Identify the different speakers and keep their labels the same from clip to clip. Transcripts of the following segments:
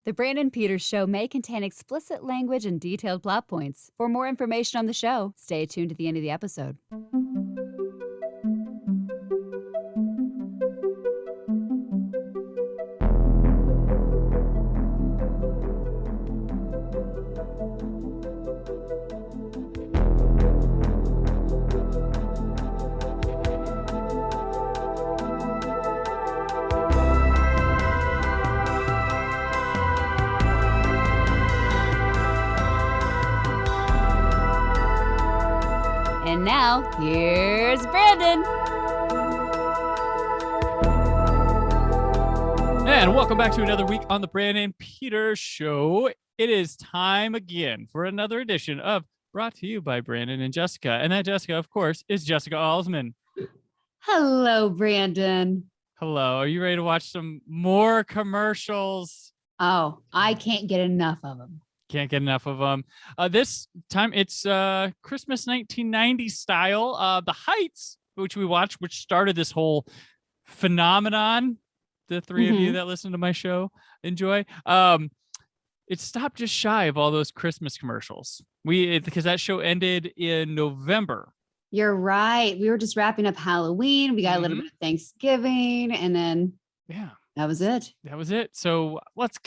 Speaker 1: The Brandon Peters Show may contain explicit language and detailed plot points. For more information on the show, stay tuned to the end of the episode. And now, here's Brandon.
Speaker 2: And welcome back to another week on the Brandon Peters Show. It is time again for another edition of Brought to You by Brandon and Jessica. And that Jessica, of course, is Jessica Alsman.
Speaker 1: Hello, Brandon.
Speaker 2: Hello. Are you ready to watch some more commercials?
Speaker 1: Oh, I can't get enough of them.
Speaker 2: Can't get enough of them. This time it's Christmas 1990 style. The Heights, which we watched, which started this whole phenomenon. The three of you that listen to my show enjoy. It stopped just shy of all those Christmas commercials. Because that show ended in November.
Speaker 1: You're right. We were just wrapping up Halloween. We got a little bit of Thanksgiving, and then that was it.
Speaker 2: That was it. So let's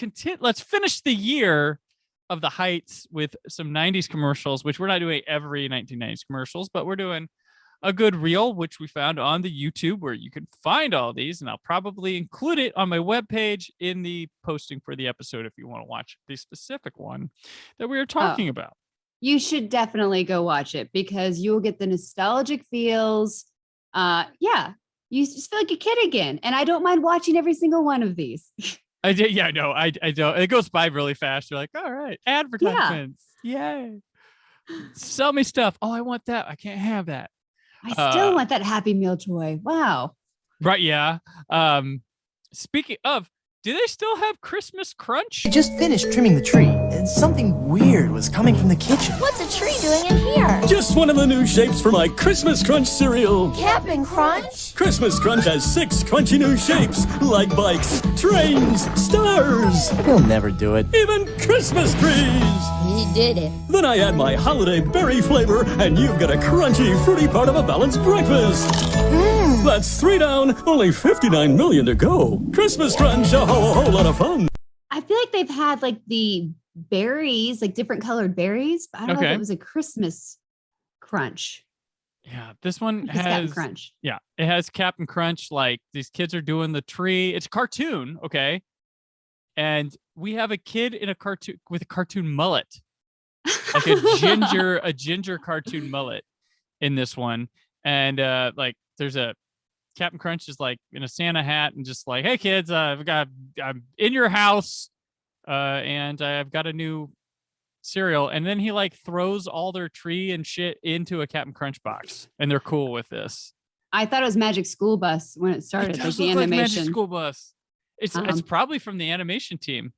Speaker 2: finish the year of the Heights with some 90s commercials, which we're not doing every 1990s commercials, but we're doing a good reel, which we found on the YouTube where you can find all these. And I'll probably include it on my webpage in the posting for the episode if you want to watch the specific one that we were talking about.
Speaker 1: You should definitely go watch it because you will get the nostalgic feels. You just feel like a kid again. And I don't mind watching every single one of these.
Speaker 2: I did. Yeah, no, I don't. It goes by really fast. You're like, all right, advertisements. Yay. Sell me stuff. Oh, I want that. I can't have that.
Speaker 1: I still want that Happy Meal toy. Wow.
Speaker 2: Right. Yeah. Speaking of, do they still have Christmas Crunch?
Speaker 3: I just finished trimming the tree, and something weird was coming from the kitchen.
Speaker 4: What's a tree doing in here?
Speaker 5: Just one of the new shapes for my Christmas Crunch cereal.
Speaker 4: Cap'n Crunch?
Speaker 5: Christmas Crunch has 6 crunchy new shapes, like bikes, trains, stars.
Speaker 3: He'll never do it.
Speaker 5: Even Christmas trees.
Speaker 4: He did it.
Speaker 5: Then I add my holiday berry flavor, and you've got a crunchy, fruity part of a balanced breakfast. That's 3 down, only 59 million to go. Christmas Crunch, a whole lot of fun.
Speaker 1: I feel like they've had like the berries, like different colored berries, but I don't know if it was a Christmas Crunch.
Speaker 2: Yeah, this one
Speaker 1: has Cap'n Crunch.
Speaker 2: Yeah, it has Cap'n Crunch. Like these kids are doing the tree. It's a cartoon, okay? And we have a kid in a cartoon with a cartoon mullet, like a ginger cartoon mullet in this one. And like there's a Cap'n Crunch is like in a Santa hat and just like, hey kids, I'm in your house, and I've got a new cereal. And then he like throws all their tree and shit into a Cap'n Crunch box, and they're cool with this.
Speaker 1: I thought it was Magic School Bus when it started.
Speaker 2: It does
Speaker 1: like
Speaker 2: look
Speaker 1: the
Speaker 2: like
Speaker 1: animation.
Speaker 2: Magic School Bus. It's probably from the animation team.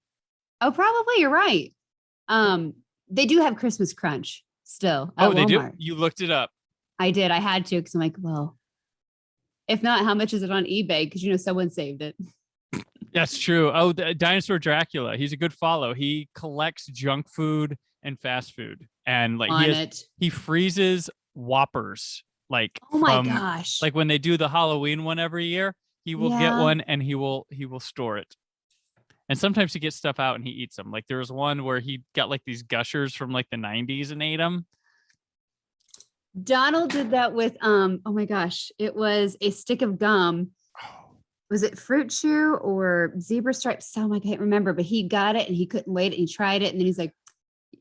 Speaker 1: Oh, probably. You're right. They do have Christmas Crunch still. At
Speaker 2: They
Speaker 1: Walmart.
Speaker 2: do. You looked it up.
Speaker 1: I did. I had to because I'm like, well, if not, how much is it on eBay? Because someone saved it.
Speaker 2: That's true. Oh, the Dinosaur Dracula. He's a good follow. He collects junk food and fast food, and like he freezes Whoppers. Like,
Speaker 1: oh my gosh!
Speaker 2: Like when they do the Halloween one every year, he will get one and he will store it. And sometimes he gets stuff out and he eats them. Like there was one where he got like these Gushers from like the 90s and ate them.
Speaker 1: Donald did that with oh my gosh, it was a stick of gum. Was it Fruit Chew or Zebra Stripes? I can't remember, but he got it and he couldn't wait and he tried it and then he's like,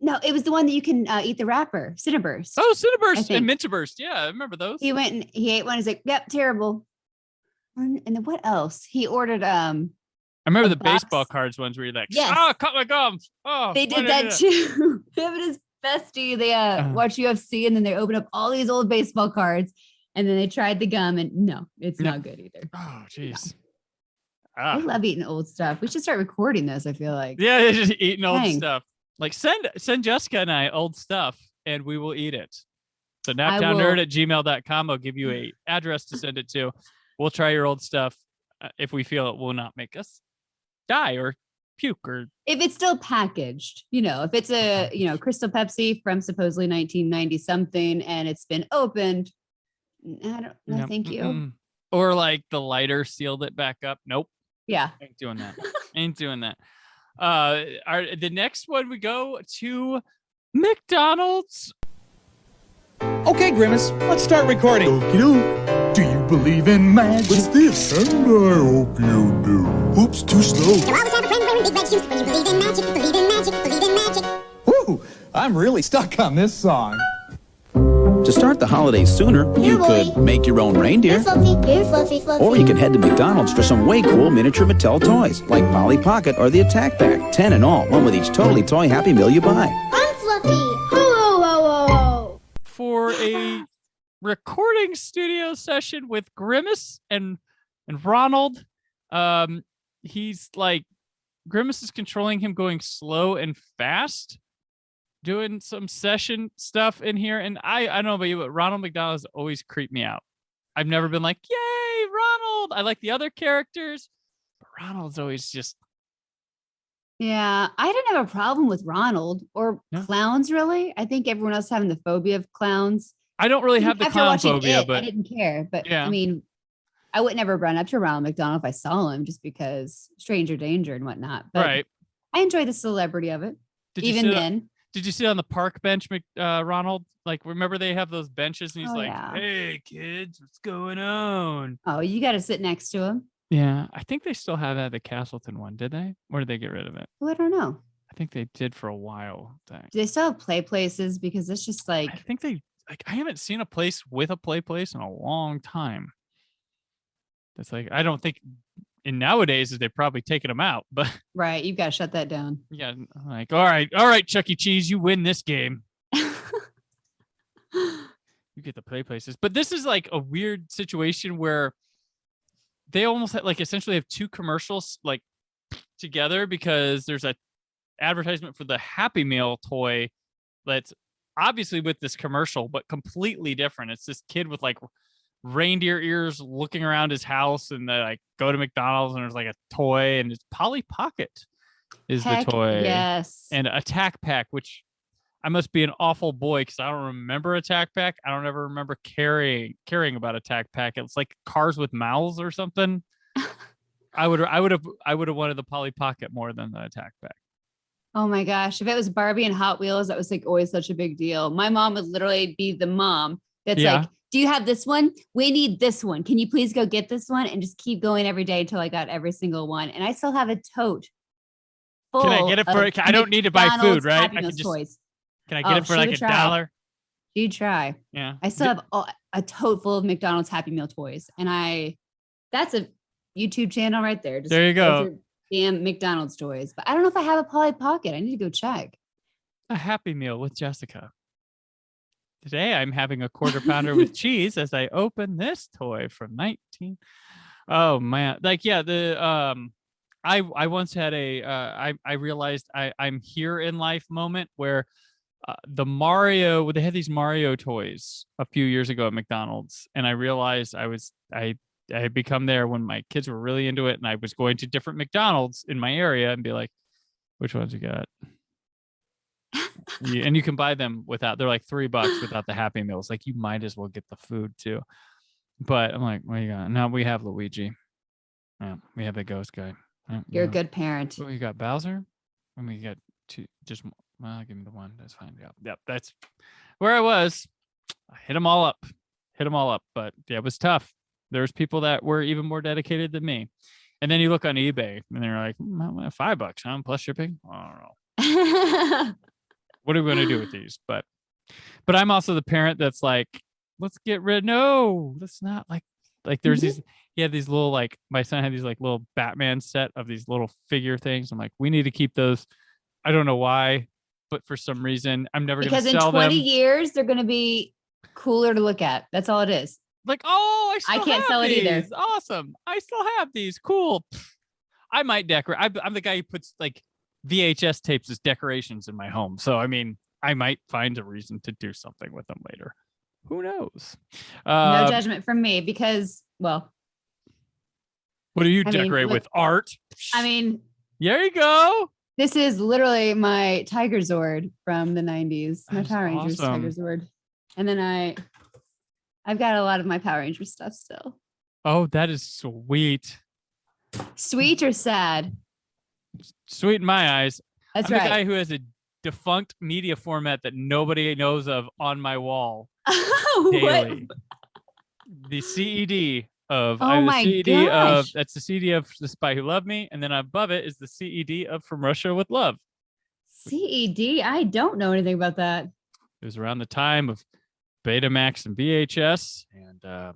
Speaker 1: no, it was the one that you can eat the wrapper, Cinnaburst.
Speaker 2: Oh, Cinnaburst and Mintaburst. Yeah, I remember those.
Speaker 1: He went and he ate one. He's like, yep, terrible. And then what else? He ordered I
Speaker 2: remember the baseball cards ones where you're like, cut my gums. Oh,
Speaker 1: they did that too. Him and his bestie, they watch UFC and then they open up all these old baseball cards and then they tried the gum and no, it's not good either.
Speaker 2: Oh, jeez.
Speaker 1: I love eating old stuff. We should start recording this, I feel like.
Speaker 2: Yeah, they're just eating old stuff. Like send Jessica and I old stuff and we will eat it. So naptownnerd@gmail.com. I'll give you a address to send it to. We'll try your old stuff if we feel it will not make us die or puke or
Speaker 1: if it's still packaged, if it's a, Crystal Pepsi from supposedly 1990 something and it's been opened, I don't know. Thank you.
Speaker 2: Mm-mm. Or like the lighter sealed it back up. Nope.
Speaker 1: Yeah.
Speaker 2: Ain't doing that. Ain't doing that. The next one we go to McDonald's.
Speaker 3: Okay, Grimace, let's start recording.
Speaker 6: Okey-doke. Do you believe in magic? What's this? And I hope you do. Oops, too slow.
Speaker 7: You always have a friend wearing big red shoes. When you believe in magic, believe in magic, believe in magic.
Speaker 3: Woo! I'm really stuck on this song.
Speaker 8: To start the holidays sooner,
Speaker 7: Here,
Speaker 8: you
Speaker 7: boy.
Speaker 8: could make your own reindeer.
Speaker 7: Here, Fluffy. Here, Fluffy, Fluffy.
Speaker 8: Or you could head to McDonald's for some way cool miniature Mattel toys, like Polly Pocket or the Attack Pack. 10 in all, one with each totally toy Happy Meal you buy.
Speaker 7: I'm Fluffy. Ho, ho, ho, ho, ho.
Speaker 2: For a recording studio session with Grimace and Ronald. He's like, Grimace is controlling him going slow and fast, doing some session stuff in here. And I don't know about you, but Ronald McDonald's always creeped me out. I've never been like, yay, Ronald. I like the other characters, but Ronald's always just.
Speaker 1: Yeah, I didn't have a problem with Ronald or
Speaker 2: No.
Speaker 1: clowns, really. I think everyone else having the phobia of clowns.
Speaker 2: I don't really have the
Speaker 1: After
Speaker 2: clown
Speaker 1: watching
Speaker 2: phobia,
Speaker 1: It,
Speaker 2: but
Speaker 1: I didn't care. But
Speaker 2: Yeah.
Speaker 1: I mean, I would never run up to Ronald McDonald if I saw him, just because stranger danger and whatnot. But
Speaker 2: right.
Speaker 1: I enjoy the celebrity of it,
Speaker 2: Did you
Speaker 1: even
Speaker 2: sit-
Speaker 1: then.
Speaker 2: Did you sit on the park bench, Ronald? Like, remember they have those benches, and he's
Speaker 1: Oh,
Speaker 2: like,
Speaker 1: yeah.
Speaker 2: "Hey, kids, what's going on?"
Speaker 1: Oh, you got to sit next to him.
Speaker 2: Yeah, I think they still have that at the Castleton one, did they? Or did they get rid of it?
Speaker 1: Oh, I don't know.
Speaker 2: I think they did for a while.
Speaker 1: Do they still have play places? Because it's just like,
Speaker 2: I think they like. I haven't seen a place with a play place in a long time. That's like, I don't think in nowadays is they've probably taken them out, but
Speaker 1: right, you've got to shut that down.
Speaker 2: yeah, like, all right, Chuck E. Cheese, you win this game. You get the play places. But this is like a weird situation where they almost like essentially have two commercials like together, because there's a advertisement for the Happy Meal toy that's obviously with this commercial, but completely different. It's this kid with like reindeer ears looking around his house, and they like go to McDonald's and there's like a toy, and it's Polly Pocket is
Speaker 1: Heck,
Speaker 2: the toy.
Speaker 1: yes.
Speaker 2: And Attack Pack, which I must be an awful boy because I don't remember Attack Pack. I don't ever remember caring about Attack Pack. It's like cars with mouths or something. I would have wanted the Polly Pocket more than the Attack Pack.
Speaker 1: Oh my gosh. If it was Barbie and Hot Wheels, that was like always such a big deal. My mom would literally be the mom that's
Speaker 2: Yeah.
Speaker 1: like, do you have this one? We need this one. Can you please go get this one? And just keep going every day until I got every single one. And I still have a tote.
Speaker 2: Can I
Speaker 1: full
Speaker 2: get it for?
Speaker 1: of
Speaker 2: I don't need to buy
Speaker 1: McDonald's
Speaker 2: food, right?
Speaker 1: Happy
Speaker 2: I can
Speaker 1: Meals
Speaker 2: just.
Speaker 1: toys.
Speaker 2: Can I get it for
Speaker 1: she
Speaker 2: like
Speaker 1: would
Speaker 2: $1?
Speaker 1: try. You'd try.
Speaker 2: Yeah.
Speaker 1: I still have a tote full of McDonald's Happy Meal toys. And that's a YouTube channel right there. Just
Speaker 2: There you go.
Speaker 1: those are damn McDonald's toys. But I don't know if I have a Polly Pocket. I need to go check.
Speaker 2: A Happy Meal with Jessica. Today I'm having a quarter pounder with cheese as I open this toy from 19. Oh man. Like, yeah, I once had I realized I'm here in life moment where the Mario, they had these Mario toys a few years ago at McDonald's, and I realized I had become there when my kids were really into it, and I was going to different McDonald's in my area and be like, which ones you got? And you can buy them without, they're like $3 without the Happy Meals. Like, you might as well get the food too. But I'm like, what do you got? Now we have Luigi. Yeah, we have the ghost guy. Yeah,
Speaker 1: You're a
Speaker 2: yeah.
Speaker 1: good parent.
Speaker 2: Oh, you got Bowser? And we got two, just, well, give me the one. That's fine. Yep. That's where I was. I hit them all up. But yeah, it was tough. There's people that were even more dedicated than me. And then you look on eBay and they're like, $5, huh? Plus shipping. I don't know. What are we going to do with these? But I'm also the parent that's like, let's get rid. No, let's not like there's these, he had these little, like my son had these like little Batman set of these little figure things. I'm like, we need to keep those. I don't know why, but for some reason I'm never going to
Speaker 1: Because in
Speaker 2: sell
Speaker 1: 20
Speaker 2: them.
Speaker 1: years, they're going to be cooler to look at. That's all it is.
Speaker 2: Like, oh, I
Speaker 1: can't
Speaker 2: have
Speaker 1: sell it either.
Speaker 2: these. Awesome. I still have these. Cool. I might decorate. I'm the guy who puts like VHS tapes as decorations in my home. So, I mean, I might find a reason to do something with them later. Who knows?
Speaker 1: No judgment from me because, well,
Speaker 2: What do you
Speaker 1: I mean,
Speaker 2: decorate
Speaker 1: look-
Speaker 2: with? Art?
Speaker 1: I mean,
Speaker 2: There you go.
Speaker 1: This is literally my Tiger Zord from the 90s. My
Speaker 2: That's
Speaker 1: Power Rangers
Speaker 2: awesome.
Speaker 1: Tiger Zord. And then I've got a lot of my Power Rangers stuff still.
Speaker 2: Oh, that is sweet.
Speaker 1: Sweet or sad?
Speaker 2: Sweet in my eyes.
Speaker 1: That's
Speaker 2: I'm
Speaker 1: right.
Speaker 2: the guy who has a defunct media format that nobody knows of on my wall daily. The CED of I
Speaker 1: Oh
Speaker 2: have
Speaker 1: my
Speaker 2: the CED of
Speaker 1: gosh.
Speaker 2: that's the CED of The Spy Who Loved Me, and then above it is the CED of From Russia with Love.
Speaker 1: CED? I don't know anything about that.
Speaker 2: It was around the time of Betamax and VHS, and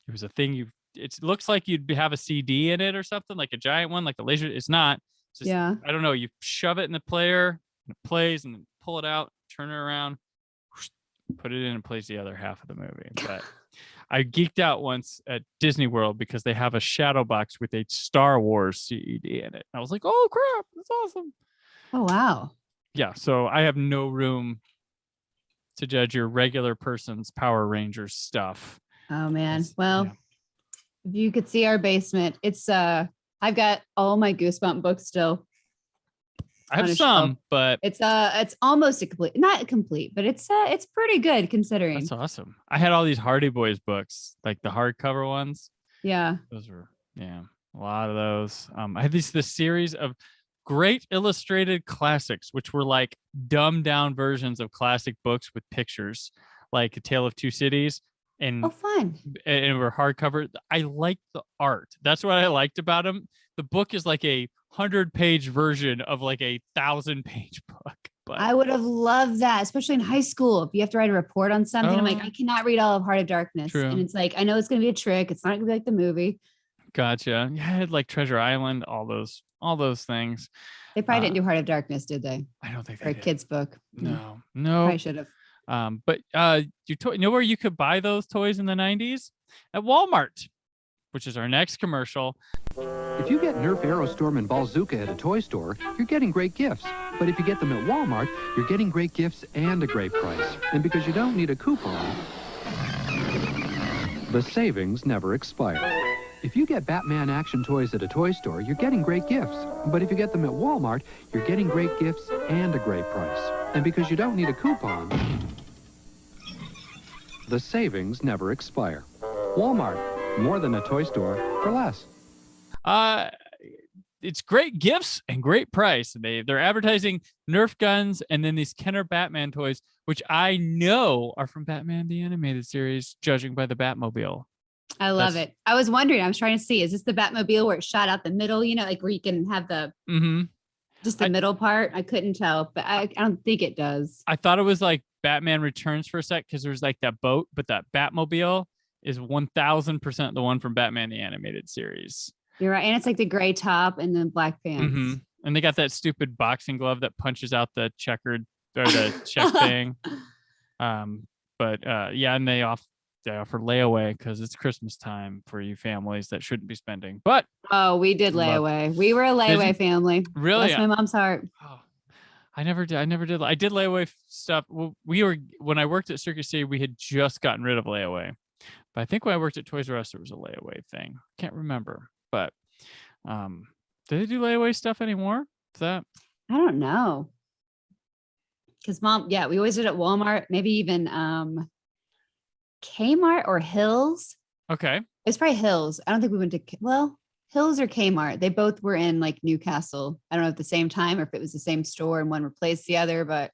Speaker 2: it was a thing it looks like you'd have a CD in it or something, like a giant one, like a laser. It's not. It's just,
Speaker 1: Yeah.
Speaker 2: I don't know. You shove it in the player, and it plays, and then pull it out, turn it around, put it in, and plays the other half of the movie. But I geeked out once at Disney World because they have a shadow box with a Star Wars CED in it. I was like, oh crap, that's awesome.
Speaker 1: Oh, wow.
Speaker 2: Yeah, so I have no room to judge your regular person's Power Rangers stuff.
Speaker 1: Oh, man.
Speaker 2: It's-
Speaker 1: Well,
Speaker 2: yeah.
Speaker 1: if you could see our basement, it's I've got all my Goosebump books still.
Speaker 2: I have
Speaker 1: on a
Speaker 2: some,
Speaker 1: shelf.
Speaker 2: but
Speaker 1: It's almost a complete, not complete, but it's pretty good considering.
Speaker 2: that's awesome. I had all these Hardy Boys books, like the hardcover ones.
Speaker 1: Yeah.
Speaker 2: Those were, a lot of those. I had this series of great illustrated classics, which were like dumbed down versions of classic books with pictures, like A Tale of Two Cities, and
Speaker 1: Oh, fun.
Speaker 2: and were hardcover. I liked the art. That's what I liked about them. The book is like a 100-page version of like a 1,000-page book. But
Speaker 1: I would have loved that, especially in high school. If you have to write a report on something, I'm like,
Speaker 2: Oh.
Speaker 1: I cannot read all of Heart of Darkness.
Speaker 2: True.
Speaker 1: And it's like, I know it's going to be a trick. It's not going to be like the movie.
Speaker 2: gotcha. Yeah, I had like Treasure Island, all those things.
Speaker 1: They probably didn't do Heart of Darkness, did they?
Speaker 2: I don't think
Speaker 1: For
Speaker 2: they
Speaker 1: a
Speaker 2: did.
Speaker 1: kid's book.
Speaker 2: No.
Speaker 1: Probably should have.
Speaker 2: But you know where you could buy those toys in the 90s? At Walmart, which is our next commercial.
Speaker 9: If you get Nerf Aerostorm and Ballzooka at a toy store, you're getting great gifts. But if you get them at Walmart, you're getting great gifts and a great price. And because you don't need a coupon, the savings never expire. If you get Batman action toys at a toy store, you're getting great gifts. But if you get them at Walmart, you're getting great gifts and a great price. And because you don't need a coupon, the savings never expire. Walmart, more than a toy store for less.
Speaker 2: It's great gifts and great price. They're advertising Nerf guns and then these Kenner Batman toys, which I know are from Batman the Animated Series, judging by the Batmobile.
Speaker 1: I love it. I was wondering, I was trying to see, is this the Batmobile where it's shot out the middle, like where you can have the just the middle part? I couldn't tell, but I don't think it does.
Speaker 2: I thought it was like Batman Returns for a sec because there's like that boat, but that Batmobile is 1,000% the one from Batman the Animated Series.
Speaker 1: You're right. And it's like the gray top and then black pants.
Speaker 2: And they got that stupid boxing glove that punches out the checkered or the check thing. And they offer layaway because it's Christmas time for you families that shouldn't be spending. But
Speaker 1: we did layaway. We were a layaway family.
Speaker 2: Really?
Speaker 1: Bless my mom's heart.
Speaker 2: Oh, I never did. I did layaway stuff. Well, when I worked at Circus City, we had just gotten rid of layaway. But I think when I worked at Toys R Us, there was a layaway thing. Can't remember. But do they do layaway stuff anymore? Is that?
Speaker 1: I don't know. Because Mom, we always did it at Walmart, maybe even Kmart or Hills.
Speaker 2: Okay.
Speaker 1: It's probably Hills. I don't think we went to, Hills or Kmart. They both were in like Newcastle. I don't know at the same time or if it was the same store and one replaced the other, but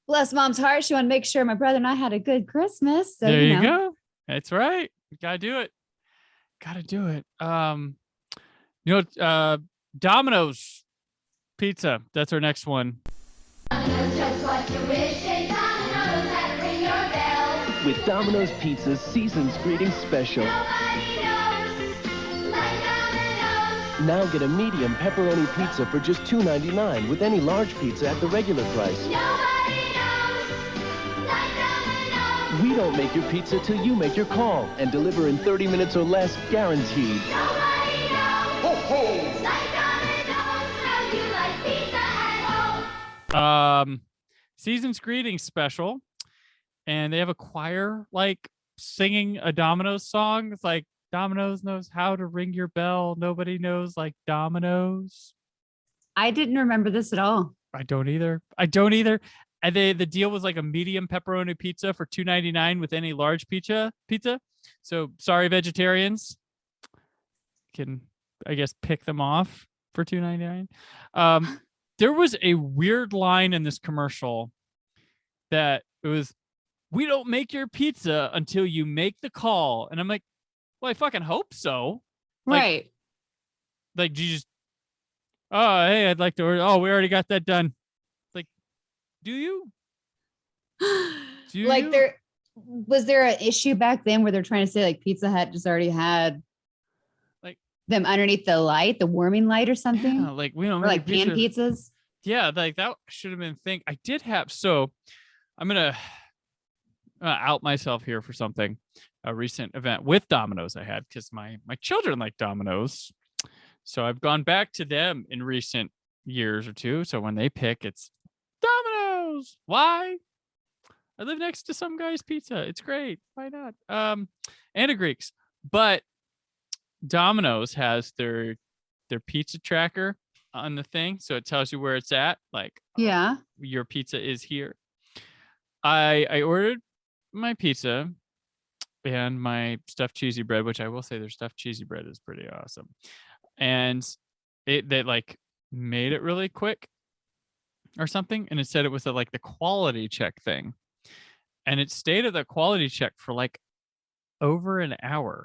Speaker 1: bless Mom's heart. She wanted to make sure my brother and I had a good Christmas. So,
Speaker 2: there you go. That's right. Gotta do it. Domino's pizza. That's our next one.
Speaker 10: With Domino's Pizza's Season's Greetings Special. Now get a medium pepperoni pizza for just $2.99 with any large pizza at the regular price. We don't make your pizza till you make your call and deliver in 30 minutes or less, guaranteed. Ho, ho!
Speaker 2: Season's Greetings Special. And they have a choir like singing a Domino's song. It's like Domino's knows how to ring your bell. Nobody knows like Domino's.
Speaker 1: I didn't remember this at all.
Speaker 2: I don't either. And the deal was like a medium pepperoni pizza for $2.99 with any large pizza. So sorry, vegetarians. Can, I guess, pick them off for $2.99. There was a weird line in this commercial that it was, "We don't make your pizza until you make the call." And I'm like, well, I fucking hope so.
Speaker 1: Right.
Speaker 2: Like, you just, oh, hey, I'd like to order. Oh, we already got that done. Like, do you?
Speaker 1: Like, was there an issue back then where they're trying to say like Pizza Hut just already had
Speaker 2: like
Speaker 1: them underneath the light, the warming light or something?
Speaker 2: Yeah, like we don't
Speaker 1: or like pan pizzas.
Speaker 2: Yeah, like that should have been thing. I did have, so I'm gonna out myself here for something. A recent event with Domino's I had, because my children like Domino's. So I've gone back to them in recent years or two. So when they pick, it's Domino's. Why? I live next to some guy's pizza. It's great. Why not? And a Greek's. But Domino's has their pizza tracker on the thing. So it tells you where it's at. Like,
Speaker 1: yeah,
Speaker 2: your pizza is here. I ordered my pizza and my stuffed cheesy bread, which I will say their stuffed cheesy bread is pretty awesome. And they like made it really quick or something. And it said it was like the quality check thing. And it stayed at the quality check for like over an hour.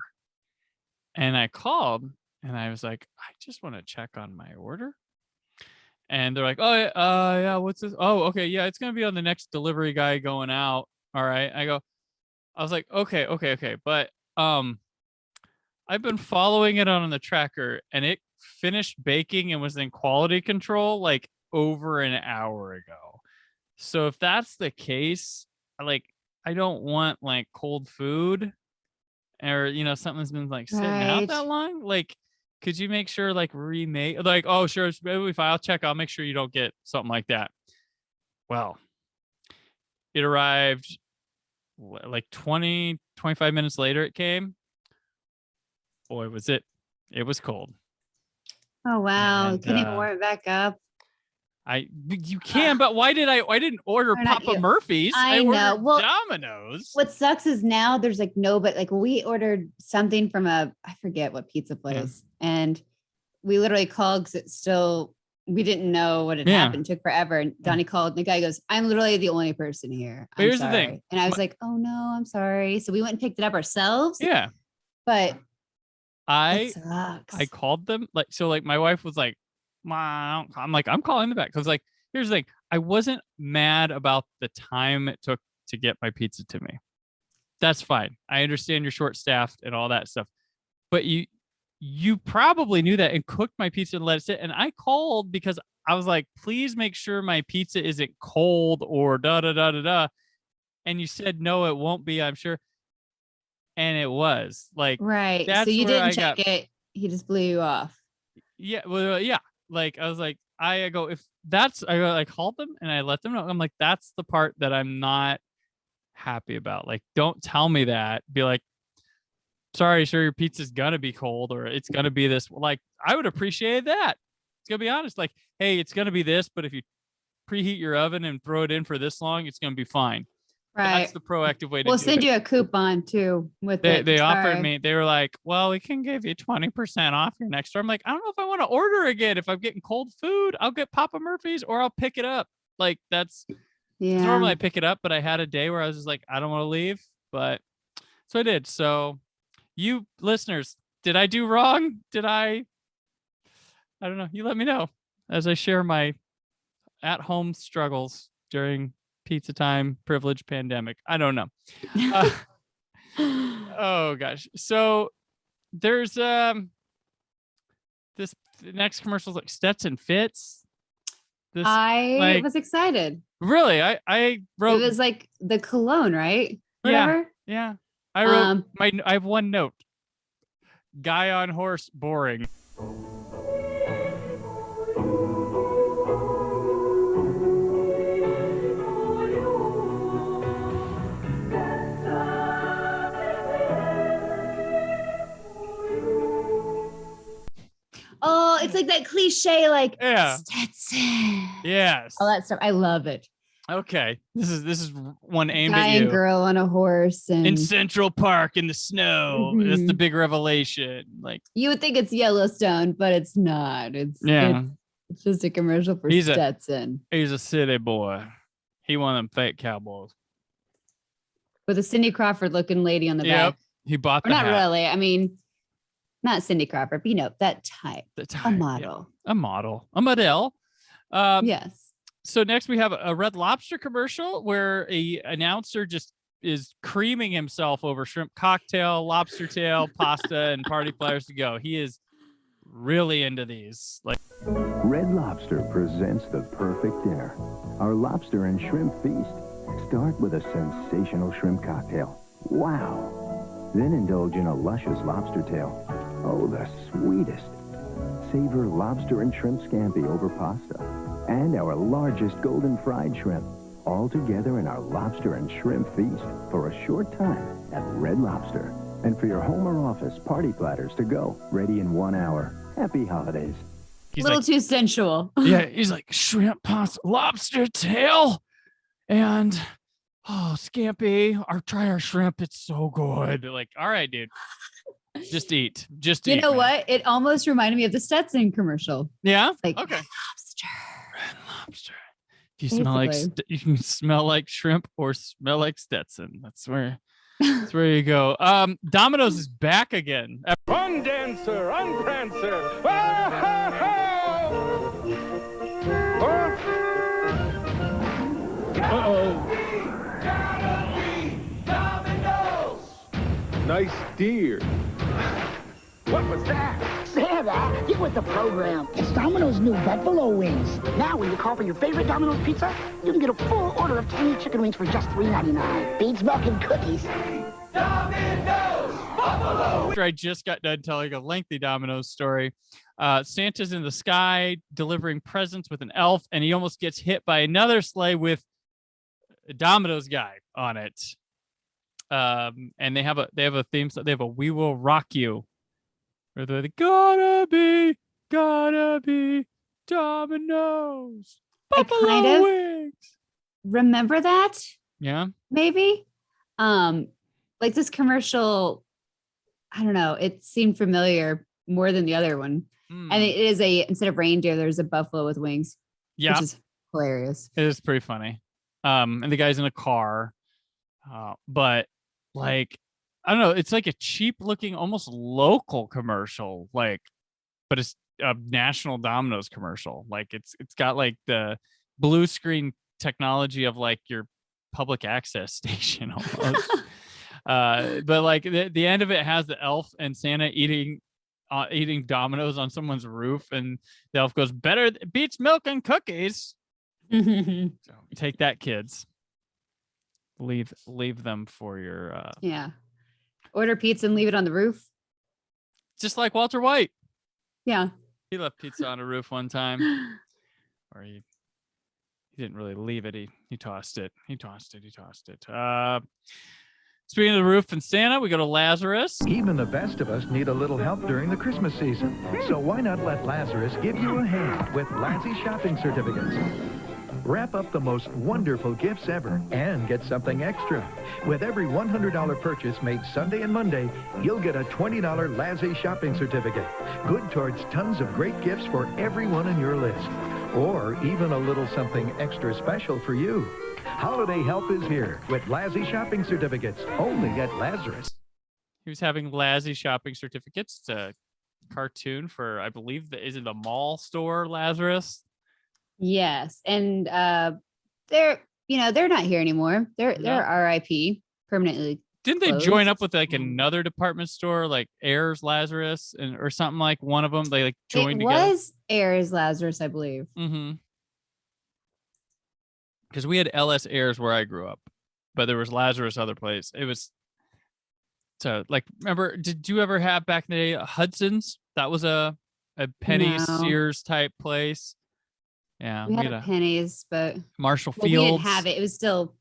Speaker 2: And I called and I was like, I just want to check on my order. And they're like, oh, yeah, what's this? Oh, okay. Yeah, it's going to be on the next delivery guy going out. All right. I was like, okay. But I've been following it on the tracker and it finished baking and was in quality control like over an hour ago. So if that's the case, like, I don't want like cold food or, something's been like sitting out that long. Like, could you make sure like remake, like, oh, sure, if I'll check, I'll make sure you don't get something like that. Well, it arrived like 20, 25 minutes later. It came. Boy, was it was cold.
Speaker 1: Oh, wow.
Speaker 2: And,
Speaker 1: Couldn't even warm it back up.
Speaker 2: You can, but why didn't order Papa Murphy's?
Speaker 1: I know. Well,
Speaker 2: Domino's.
Speaker 1: What sucks is now there's like but like we ordered something from I forget what pizza place, and we literally called because it's still, we didn't know what had happened. It took forever. And Donnie called, and the guy goes, "I'm literally the only person here.
Speaker 2: Here's
Speaker 1: sorry."
Speaker 2: the thing.
Speaker 1: And I was like, "Oh no, I'm sorry." So we went and picked it up ourselves.
Speaker 2: Yeah.
Speaker 1: But
Speaker 2: I
Speaker 1: sucks.
Speaker 2: called them like my wife was like, I'm like, I'm calling them back. Cause like, here's the thing. I wasn't mad about the time it took to get my pizza to me. That's fine. I understand you're short staffed and all that stuff, but you probably knew that and cooked my pizza and let it sit. And I called because I was like, please make sure my pizza isn't cold or da da da da da. And you said, no, it won't be, I'm sure. And it was like,
Speaker 1: right. So you didn't check it. He just blew you off.
Speaker 2: Yeah. Well, yeah. Like, I was like, I called them and I let them know. I'm like, that's the part that I'm not happy about. Like, don't tell me that. Be like, sorry, sure, your pizza's gonna be cold or it's gonna be this. Like, I would appreciate that. It's gonna be honest. Like, hey, it's gonna be this, but if you preheat your oven and throw it in for this long, it's gonna be fine.
Speaker 1: Right.
Speaker 2: That's the proactive way to do it.
Speaker 1: We'll send you a coupon too with
Speaker 2: it.
Speaker 1: They
Speaker 2: They offered me, they were like, well, we can give you 20% off your next order. I'm like, I don't know if I want to order again. If I'm getting cold food, I'll get Papa Murphy's or I'll pick it up. Like, that's normally I pick it up, but I had a day where I was just like, I don't want to leave. But so I did. So you listeners, did I do wrong? I don't know. You let me know as I share my at-home struggles during pizza time privilege pandemic. I don't know. Oh gosh. So there's this next commercial is like Stetson Fits.
Speaker 1: I was excited.
Speaker 2: Really? I wrote,
Speaker 1: it was like the cologne, right? Whatever.
Speaker 2: Yeah. I wrote I have one note. Guy on horse, boring.
Speaker 1: that cliche, like
Speaker 2: Yeah.
Speaker 1: Stetson.
Speaker 2: Yes.
Speaker 1: All that stuff. I love it.
Speaker 2: Okay. This is one aimed
Speaker 1: Guy
Speaker 2: at
Speaker 1: and
Speaker 2: you.
Speaker 1: girl on a horse, and
Speaker 2: In Central Park in the snow. That's the big revelation. Like,
Speaker 1: you would think it's Yellowstone, but it's not. It's just a commercial for Stetson.
Speaker 2: He's a city boy. He one of them fake cowboys.
Speaker 1: With a Cindy Crawford looking lady on the back.
Speaker 2: He bought
Speaker 1: Or
Speaker 2: the
Speaker 1: not
Speaker 2: hat.
Speaker 1: really. I mean, not Cindy Crawford, but that type. A model.
Speaker 2: Yeah. A model. A model.
Speaker 1: Yes.
Speaker 2: So next we have a Red Lobster commercial where a announcer just is creaming himself over shrimp cocktail, lobster tail, pasta, and party flyers to go. He is really into these. Like,
Speaker 11: Red Lobster presents the perfect dinner. Our lobster and shrimp feast. Start with a sensational shrimp cocktail. Wow. Then indulge in a luscious lobster tail. Oh, the sweetest. Savor lobster and shrimp scampi over pasta. And our largest golden fried shrimp. All together in our lobster and shrimp feast for a short time at Red Lobster. And for your home or office, party platters to go. Ready in 1 hour. Happy holidays.
Speaker 1: A little too sensual.
Speaker 2: Yeah, he's like, shrimp pasta, lobster tail, and scampi. Try our shrimp. It's so good. Like, all right, dude. Just eat. Just eat.
Speaker 1: You know what? It almost reminded me of the Stetson commercial.
Speaker 2: Yeah?
Speaker 1: Like,
Speaker 2: okay.
Speaker 1: Lobster.
Speaker 2: Red Lobster. You smell like you can smell like shrimp or smell like Stetson. That's where you go. Domino's is back again.
Speaker 12: Run, dancer, run, prancer. Nice deer. What was that?
Speaker 13: Santa, get with the program. It's Domino's new Buffalo Wings. Now, when you call for your favorite Domino's pizza, you can get a full order of tangy chicken wings for just $3.99. Beats milk and cookies.
Speaker 12: Domino's Buffalo.
Speaker 2: After I just got done telling a lengthy Domino's story, Santa's in the sky delivering presents with an elf, and he almost gets hit by another sleigh with a Domino's guy on it. And they have a theme song. They have a "We Will Rock You." Where they're like, gotta be Domino's. Buffalo
Speaker 1: I kind of
Speaker 2: wings.
Speaker 1: remember that.
Speaker 2: Yeah.
Speaker 1: Maybe. Like this commercial, I don't know. It seemed familiar more than the other one. And it is instead of reindeer, there's a buffalo with wings.
Speaker 2: Yeah.
Speaker 1: Which is hilarious.
Speaker 2: It is pretty funny. And the guy's in a car. But like, I don't know, it's like a cheap looking, almost local commercial, like, but it's a national Domino's commercial. Like it's got like the blue screen technology of like your public access station almost. But like the end of it has the elf and Santa eating Domino's on someone's roof, and the elf goes, better beats milk and cookies. So take that, kids. Leave them for your
Speaker 1: order pizza and leave it on the roof,
Speaker 2: just like Walter White.
Speaker 1: Yeah,
Speaker 2: he left pizza on a roof one time, or he didn't really leave it. He tossed it. Speaking of the roof and Santa, we go to Lazarus.
Speaker 14: Even the best of us need a little help during the Christmas season, so why not let Lazarus give you a hand with Lazzy shopping certificates? Wrap up the most wonderful gifts ever and get something extra. With every $100 purchase made Sunday and Monday, you'll get a $20 Lazzy shopping certificate. Good towards tons of great gifts for everyone on your list. Or even a little something extra special for you. Holiday help is here with Lazzy shopping certificates, only at Lazarus.
Speaker 2: He was having Lazzy shopping certificates. It's a cartoon for, I believe, is it the mall store, Lazarus?
Speaker 1: Yes, and they're not here anymore. They're RIP, permanently.
Speaker 2: Didn't they
Speaker 1: closed.
Speaker 2: join up with like another department store, like Ayers Lazarus, or something like one of them? They like joined together.
Speaker 1: It was Ayers Lazarus, I believe.
Speaker 2: Mm-hmm. Because we had LS Ayers where I grew up, but there was Lazarus other place. It was so like, remember? Did you ever have back in the day Hudson's? That was a Penny Sears type place. Yeah,
Speaker 1: we had a Penny's, but
Speaker 2: Marshall Fields.
Speaker 1: We didn't have it. It was still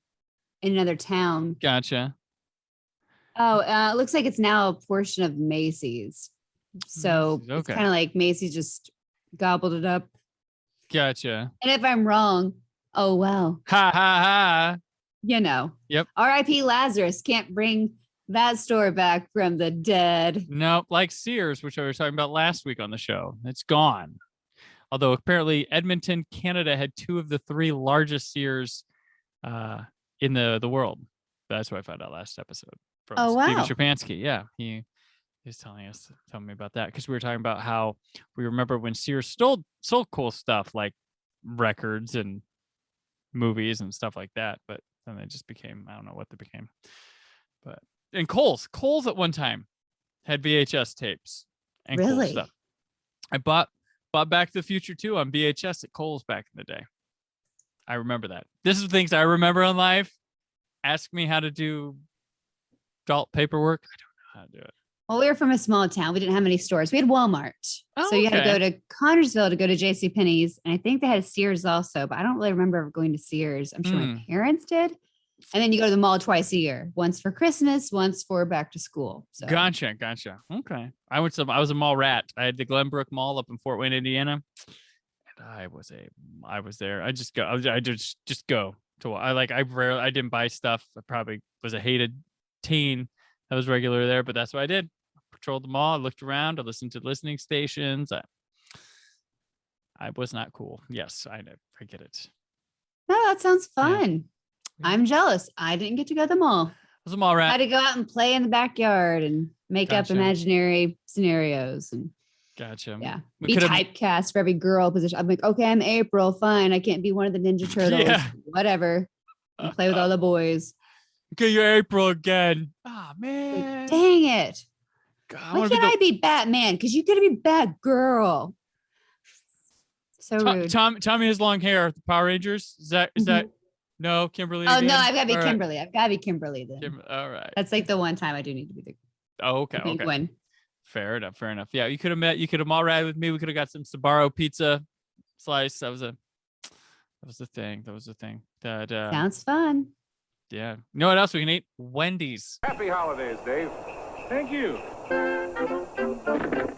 Speaker 1: in another town.
Speaker 2: Gotcha.
Speaker 1: Oh, it looks like it's now a portion of Macy's. So it's kind of like Macy's just gobbled it up.
Speaker 2: Gotcha.
Speaker 1: And if I'm wrong, oh well.
Speaker 2: Ha ha ha.
Speaker 1: You know.
Speaker 2: Yep.
Speaker 1: R.I.P. Lazarus can't bring that store back from the dead.
Speaker 2: Nope, like Sears, which I was talking about last week on the show. It's gone. Although apparently Edmonton, Canada had 2 of the 3 largest Sears in the world. That's what I found out last episode from Steven Shapansky. Yeah, he was telling me about that because we were talking about how we remember when Sears sold cool stuff like records and movies and stuff like that, but then they just became, I don't know what they became. But and Kohl's at one time had VHS tapes and cool stuff. I bought Back to the Future 2 on VHS at Kohl's back in the day. I remember that. This is the things I remember in life. Ask me how to do adult paperwork. I don't know how to do it.
Speaker 1: Well, we were from a small town. We didn't have many stores. We had Walmart. So you had to go to Connersville to go to JCPenney's. And I think they had Sears also, but I don't really remember ever going to Sears. I'm sure my parents did. And then you go to the mall twice a year, once for Christmas, once for back to school. So.
Speaker 2: Gotcha. Okay. I was a mall rat. I had the Glenbrook Mall up in Fort Wayne, Indiana. And I was there. I just go to, I didn't buy stuff. I probably was a hated teen that was regular there, but that's what I did. Patrolled the mall. I looked around. I listened to listening stations. I was not cool. Yes, I get it.
Speaker 1: No, that sounds fun. Yeah. I'm jealous. I didn't get to go to the mall.
Speaker 2: I was a mall rat.
Speaker 1: I had to go out and play in the backyard and make up imaginary scenarios. And
Speaker 2: gotcha.
Speaker 1: Yeah. Be typecast for every girl position. I'm like, okay, I'm April. Fine. I can't be one of the Ninja Turtles. Yeah. Whatever. And play with all the boys.
Speaker 2: Okay, you're April again. Oh, man.
Speaker 1: Like, dang it.
Speaker 2: God,
Speaker 1: why can't I be Batman? Because you gotta be Batgirl. So rude.
Speaker 2: Tommy has long hair. The Power Rangers. Is that no, Kimberly?
Speaker 1: Oh, no, I've got to be Kimberly. I've got to be Kimberly then.
Speaker 2: All right.
Speaker 1: That's like the one time I do need to be the
Speaker 2: okay. Fair enough. Yeah, you could have mall rat with me. We could have got some Sbarro pizza slice. That was the thing. That
Speaker 1: sounds fun.
Speaker 2: Yeah. You know what else we can eat? Wendy's.
Speaker 12: Happy holidays, Dave. Thank you.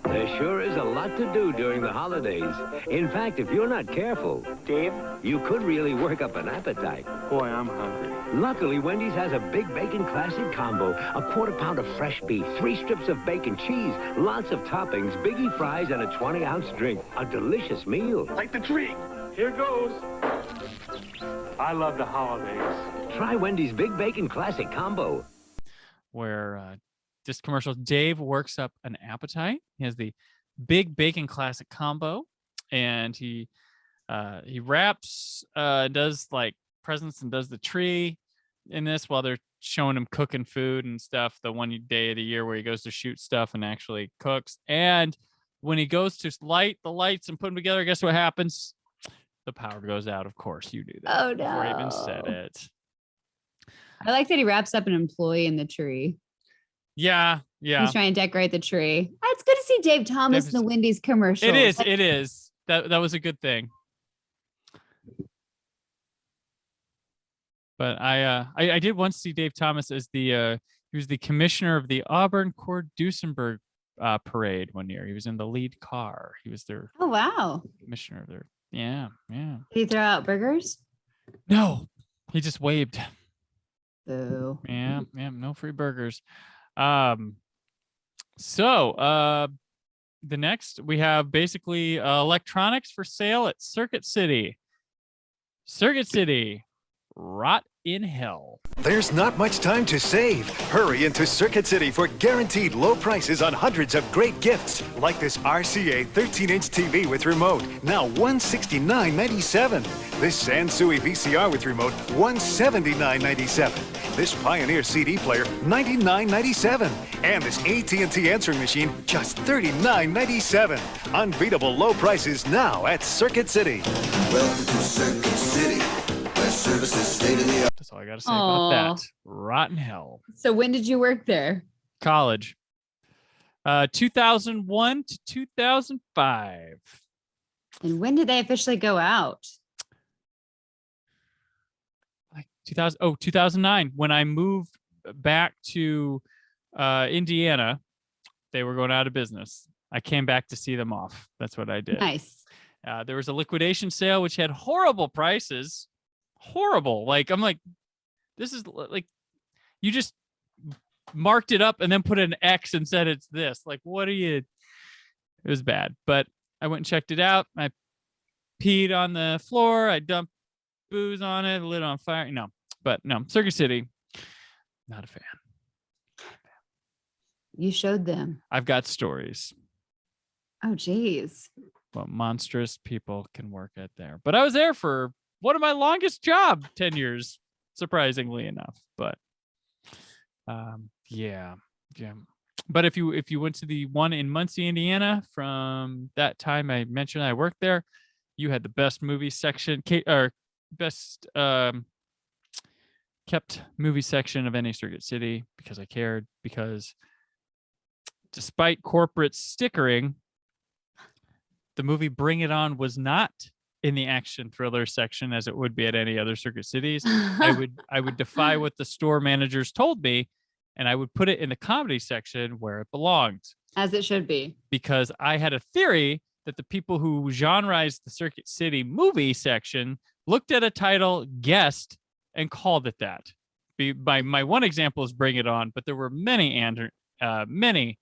Speaker 15: There sure is a lot to do during the holidays. In fact, if you're not careful,
Speaker 13: Dave,
Speaker 15: you could really work up an appetite.
Speaker 12: Boy, I'm hungry.
Speaker 15: Luckily, Wendy's has a Big Bacon Classic Combo. A quarter pound of fresh beef, 3 strips of bacon, cheese, lots of toppings, biggie fries, and a 20-ounce drink. A delicious meal.
Speaker 12: Like the tree. Here goes. I love the holidays.
Speaker 15: Try Wendy's Big Bacon Classic Combo.
Speaker 2: Where this commercial, Dave works up an appetite. He has the Big Bacon Classic Combo, and he wraps, does like presents and does the tree in this while they're showing him cooking food and stuff. The one day of the year where he goes to shoot stuff and actually cooks. And when he goes to light the lights and put them together, guess what happens? The power goes out. Of course, you do that.
Speaker 1: Oh no!
Speaker 2: Before I even said it.
Speaker 1: I like that he wraps up an employee in the tree.
Speaker 2: Yeah.
Speaker 1: He's trying to decorate the tree. It's good to see Dave Thomas in the Wendy's commercial.
Speaker 2: It is. That was a good thing. But I did once see Dave Thomas as he was the commissioner of the Auburn Cord Duesenberg parade one year. He was in the lead car. He was their commissioner of their yeah.
Speaker 1: Did he throw out burgers?
Speaker 2: No, he just waved.
Speaker 1: Boo.
Speaker 2: Yeah, no free burgers. So the next we have basically electronics for sale at Circuit City. Rot in hell.
Speaker 16: There's not much time to save. Hurry into Circuit City for guaranteed low prices on hundreds of great gifts, like this RCA 13-inch TV with remote, now $169.97. This Sansui VCR with remote, $179.97. This Pioneer CD player, $99.97. And this AT&T answering machine, just $39.97. Unbeatable low prices now at Circuit City.
Speaker 17: Welcome to Circuit City. Services state of the art.
Speaker 2: That's all I gotta say about that. Rotten hell.
Speaker 1: So when did you work there?
Speaker 2: College. 2001 to 2005.
Speaker 1: And when did they officially go out?
Speaker 2: Like 2009. When I moved back to Indiana, they were going out of business. I came back to see them off. That's what I did.
Speaker 1: Nice.
Speaker 2: There was a liquidation sale which had horrible prices. Horrible. Like I'm like, this is like you just marked it up and then put an X and said it's this. Like, what are you? It was bad. But I went and checked it out. I peed on the floor. I dumped booze on it, lit on fire. No, Circuit City, not a fan.
Speaker 1: You showed them.
Speaker 2: I've got stories.
Speaker 1: Oh, geez.
Speaker 2: What monstrous people can work at there. But I was there for one of my longest job, 10 years, surprisingly enough. But yeah. But if you went to the one in Muncie, Indiana, from that time I mentioned I worked there, you had the best movie section or best kept movie section of any Circuit City, because I cared, because despite corporate stickering, the movie Bring It On was not in the action thriller section as it would be at any other Circuit Cities. I would defy what the store managers told me, and I would put it in the comedy section where it belonged.
Speaker 1: As it should be. Because
Speaker 2: I had a theory that the people who genreized the Circuit City movie section looked at a title, guessed, and called it that. My one example is Bring It On, but there were many other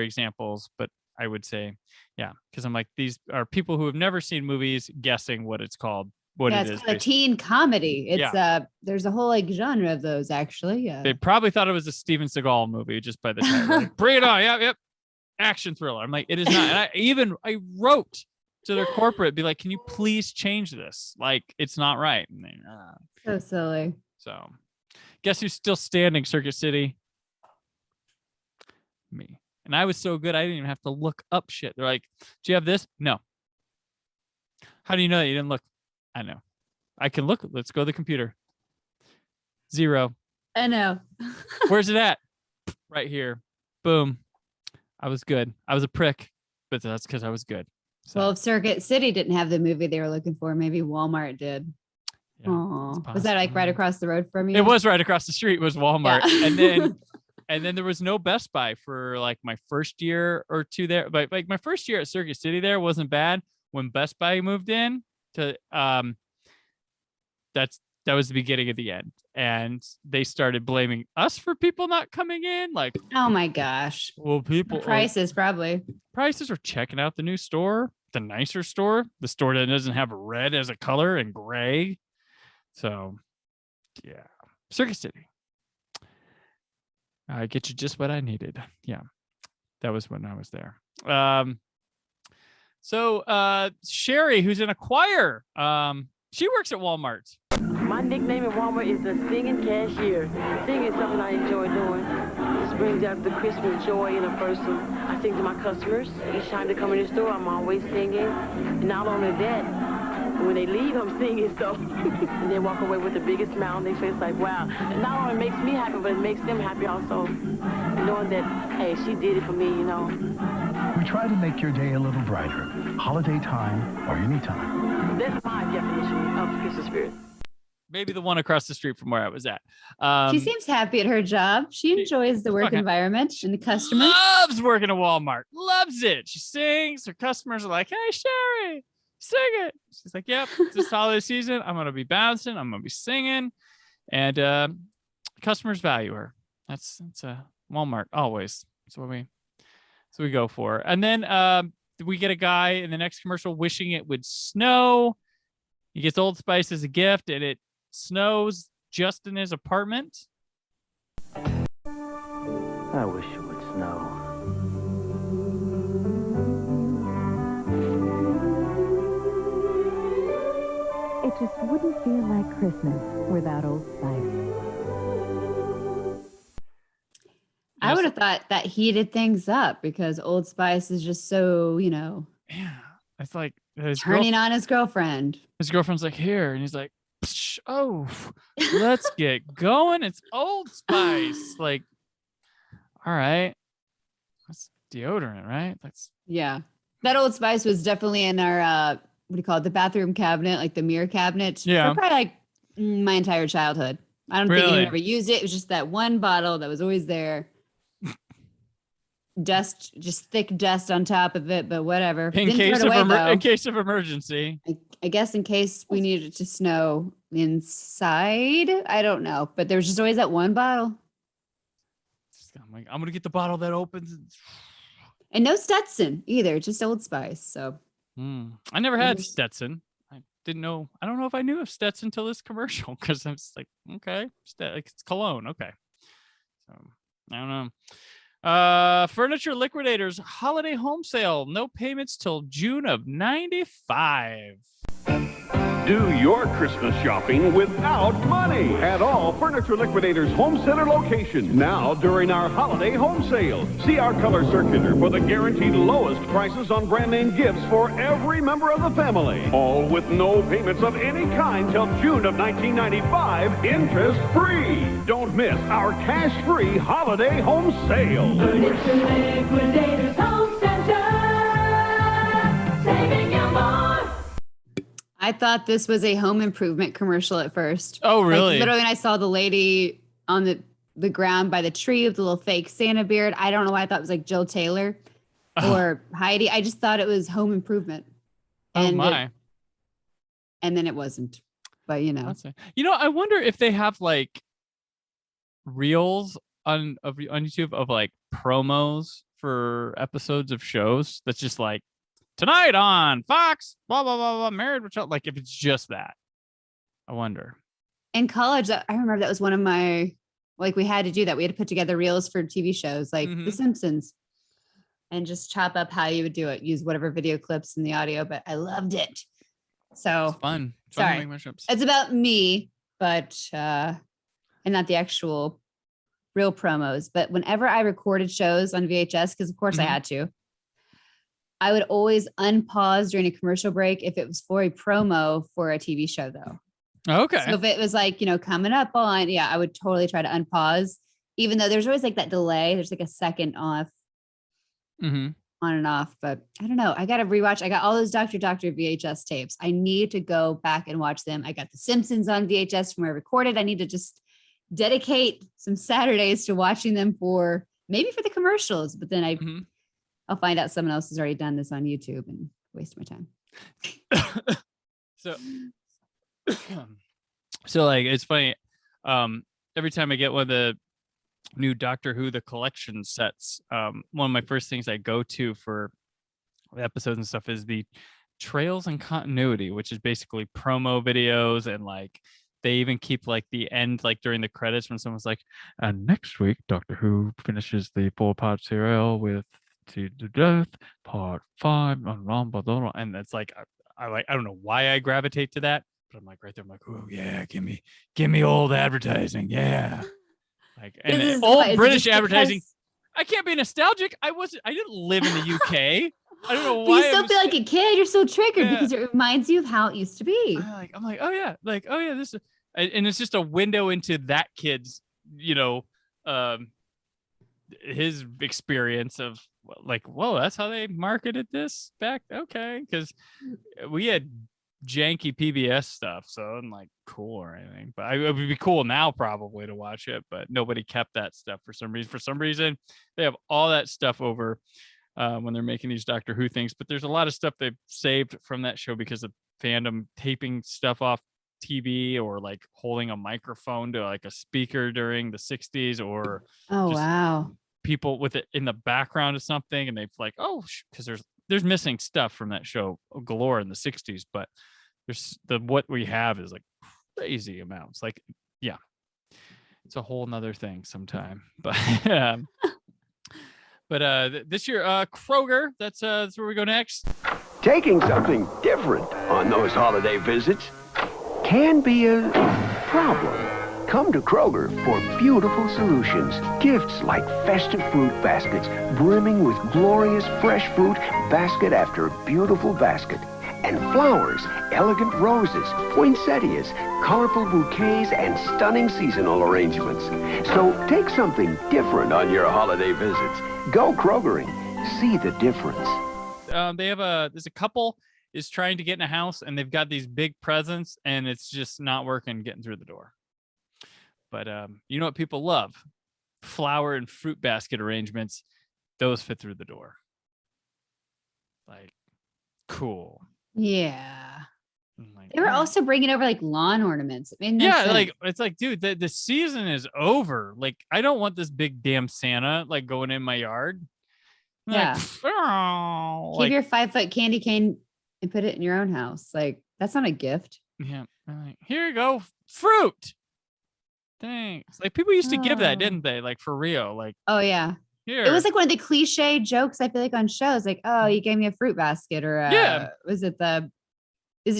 Speaker 2: examples, but I would say, yeah, because I'm like, these are people who have never seen movies guessing what it's called, what it is.
Speaker 1: It's a teen comedy. It's there's a whole like genre of those actually. Yeah.
Speaker 2: They probably thought it was a Steven Seagal movie just by the title. Like, Bring It On, yep, action thriller. I'm like, it is not. And I wrote to their corporate, be like, can you please change this? Like, it's not right. And they,
Speaker 1: so silly.
Speaker 2: So, guess who's still standing, Circuit City? Me. And I was so good, I didn't even have to look up shit. They're like, do you have this? No. How do you know that you didn't look? I know. I can look. Let's go to the computer. 0.
Speaker 1: I know.
Speaker 2: Where's it at? Right here. Boom. I was good. I was a prick, but that's because I was good. So.
Speaker 1: Well, if Circuit City didn't have the movie they were looking for, maybe Walmart did.
Speaker 2: Yeah,
Speaker 1: was that like right across the road from you?
Speaker 2: It was right across the street. Was Walmart, yeah. and then there was no Best Buy for like my first year or two there. But like my first year at Circuit City there wasn't bad. When Best Buy moved in to that was the beginning of the end, and they started blaming us for people not coming in. Like,
Speaker 1: oh my gosh,
Speaker 2: well, people
Speaker 1: prices probably
Speaker 2: prices are checking out the new store, the nicer store, the store that doesn't have red as a color and gray. So, yeah, Circuit City. I get you just what I needed. Yeah, that was when I was there. So Sherry, who's in a choir, she works at Walmart.
Speaker 18: My nickname at Walmart is the singing cashier. Singing is something I enjoy doing. Just brings out the Christmas joy in a person. I sing to my customers. Each time they come in the store, I'm always singing. And not only that, when they leave, I'm singing, so. And they walk away with the biggest smile on their face, like, wow. And not only makes me happy, but it makes them happy also. Knowing that, hey, she did it for me, you know.
Speaker 6: We try to make your day a little brighter, holiday time or any time.
Speaker 18: That's my definition of Christmas spirit.
Speaker 2: Maybe the one across the street from where I was at.
Speaker 1: She seems happy at her job. She enjoys the work environment and the customers.
Speaker 2: Loves working at Walmart. Loves it. She sings. Her customers are like, hey, Sherry, sing it. She's like, yep, this holiday season, I'm going to be bouncing. I'm going to be singing. And customers value her. That's Walmart always. That's what we go for. And then we get a guy in the next commercial wishing it would snow. He gets Old Spice as a gift, and it snows just in his apartment.
Speaker 19: I wish it would snow.
Speaker 20: It just wouldn't feel like Christmas without Old Spice.
Speaker 1: I would have thought that heated things up because Old Spice is just so,
Speaker 2: Yeah, it's like
Speaker 1: turning on his girlfriend.
Speaker 2: His girlfriend's like, here, and he's like, oh, let's get going. It's Old Spice. Like, all right, that's deodorant, right?
Speaker 1: Yeah. That Old Spice was definitely in our what do you call it? The bathroom cabinet, like the mirror cabinet.
Speaker 2: Yeah.
Speaker 1: For probably like my entire childhood. I don't think anyone ever used it. It was just that one bottle that was always there. dust, just thick dust on top of it, but whatever.
Speaker 2: In
Speaker 1: Didn't throw
Speaker 2: case
Speaker 1: it away,
Speaker 2: of
Speaker 1: though.
Speaker 2: in case of emergency.
Speaker 1: I guess in case we needed to snow inside. I don't know, but there was just always that one bottle.
Speaker 2: I'm like, I'm gonna get the bottle that opens.
Speaker 1: And no Stetson either, just Old Spice. So
Speaker 2: I never had Stetson. I didn't know. I don't know if I knew of Stetson until this commercial because I was like, okay, like it's cologne. Okay, so I don't know. Furniture Liquidators holiday home sale. No payments till June of '95.
Speaker 21: Do your Christmas shopping without money at all Furniture Liquidators Home Center locations now during our holiday home sale. See our color circular for the guaranteed lowest prices on brand name gifts for every member of the family. All with no payments of any kind till June of 1995, interest free. Don't miss our cash free holiday home sale.
Speaker 22: Furniture Liquidators Home Center, saving you more.
Speaker 1: I thought this was a home improvement commercial at first.
Speaker 2: Oh, really?
Speaker 1: Like, literally, when I saw the lady on the ground by the tree with the little fake Santa beard, I don't know why I thought it was like Jill Taylor or Heidi. I just thought it was home improvement. And and then it wasn't. But you know.
Speaker 2: I wonder if they have like reels on YouTube of like promos for episodes of shows that's just like tonight on Fox, blah, blah, blah, blah, married with child. Like if it's just that, I wonder.
Speaker 1: In college, I remember that was one of my, like we had to do that. We had to put together reels for TV shows like The Simpsons and just chop up how you would do it. Use whatever video clips in the audio, but I loved it. So
Speaker 2: it's fun.
Speaker 1: Sorry.
Speaker 2: To make mashups.
Speaker 1: It's about me, but, and not the actual real promos. But whenever I recorded shows on VHS, because of course I had to, I would always unpause during a commercial break if it was for a promo for a TV show, though.
Speaker 2: Okay.
Speaker 1: So if it was like, coming up on, I would totally try to unpause, even though there's always like that delay. There's like a second off, on and off. But I don't know. I got to rewatch. I got all those Dr. VHS tapes. I need to go back and watch them. I got The Simpsons on VHS from where I recorded. I need to just dedicate some Saturdays to watching them for the commercials. But then I'll find out someone else has already done this on YouTube and waste my time.
Speaker 2: So like, it's funny. Every time I get one of the new Doctor Who, the collection sets, one of my first things I go to for the episodes and stuff is the Trails and Continuity, which is basically promo videos. And like, they even keep like the end, like during the credits when someone's like, and next week, Doctor Who finishes the 4-part serial with To the Death, part 5, and it's like I don't know why I gravitate to that, but I'm like right there. I'm like, oh yeah, give me old advertising, yeah, like and old British advertising. I can't be nostalgic. I didn't live in the UK. I don't know why.
Speaker 1: But you still feel like a kid. You're still triggered because it reminds you of how it used to be.
Speaker 2: I'm like, oh yeah, this, and it's just a window into that kid's, his experience of like, whoa, that's how they marketed this back. Okay, because we had janky PBS stuff, so I'm like cool or anything, but it would be cool now probably to watch it, but nobody kept that stuff for some reason. They have all that stuff over when they're making these Doctor Who things, but there's a lot of stuff they've saved from that show because of fandom taping stuff off TV or like holding a microphone to like a speaker during the 60s or people with it in the background of something, and they've like, because there's missing stuff from that show galore in the 60s, but there's what we have is like crazy amounts. Like, yeah, it's a whole nother thing sometime. But this year, Kroger, that's where we go next.
Speaker 15: Taking something different on those holiday visits can be a problem. Come to Kroger for beautiful solutions. Gifts like festive fruit baskets brimming with glorious fresh fruit, basket after beautiful basket. And flowers, elegant roses, poinsettias, colorful bouquets, and stunning seasonal arrangements. So take something different on your holiday visits. Go Krogering. See the difference.
Speaker 2: There's a couple is trying to get in a house, and they've got these big presents, and it's just not working getting through the door. But you know what people love? Flower and fruit basket arrangements. those fit through the door. Like, cool.
Speaker 1: Yeah.
Speaker 2: Like,
Speaker 1: They were also bringing over like lawn ornaments. I mean,
Speaker 2: yeah, like it's like, dude, the season is over. Like, I don't want this big damn Santa like going in my yard.
Speaker 1: Yeah.
Speaker 2: Like, oh,
Speaker 1: Keep
Speaker 2: like,
Speaker 1: your 5-foot candy cane and put it in your own house. Like, that's not a gift.
Speaker 2: yeah. Like, here you go, fruit. Thanks. Like, people used to give that, didn't they? Like, for real. Like,
Speaker 1: Oh yeah.
Speaker 2: here.
Speaker 1: It was like one of the cliche jokes I feel like on shows. Like, oh, you gave me a fruit basket, or is it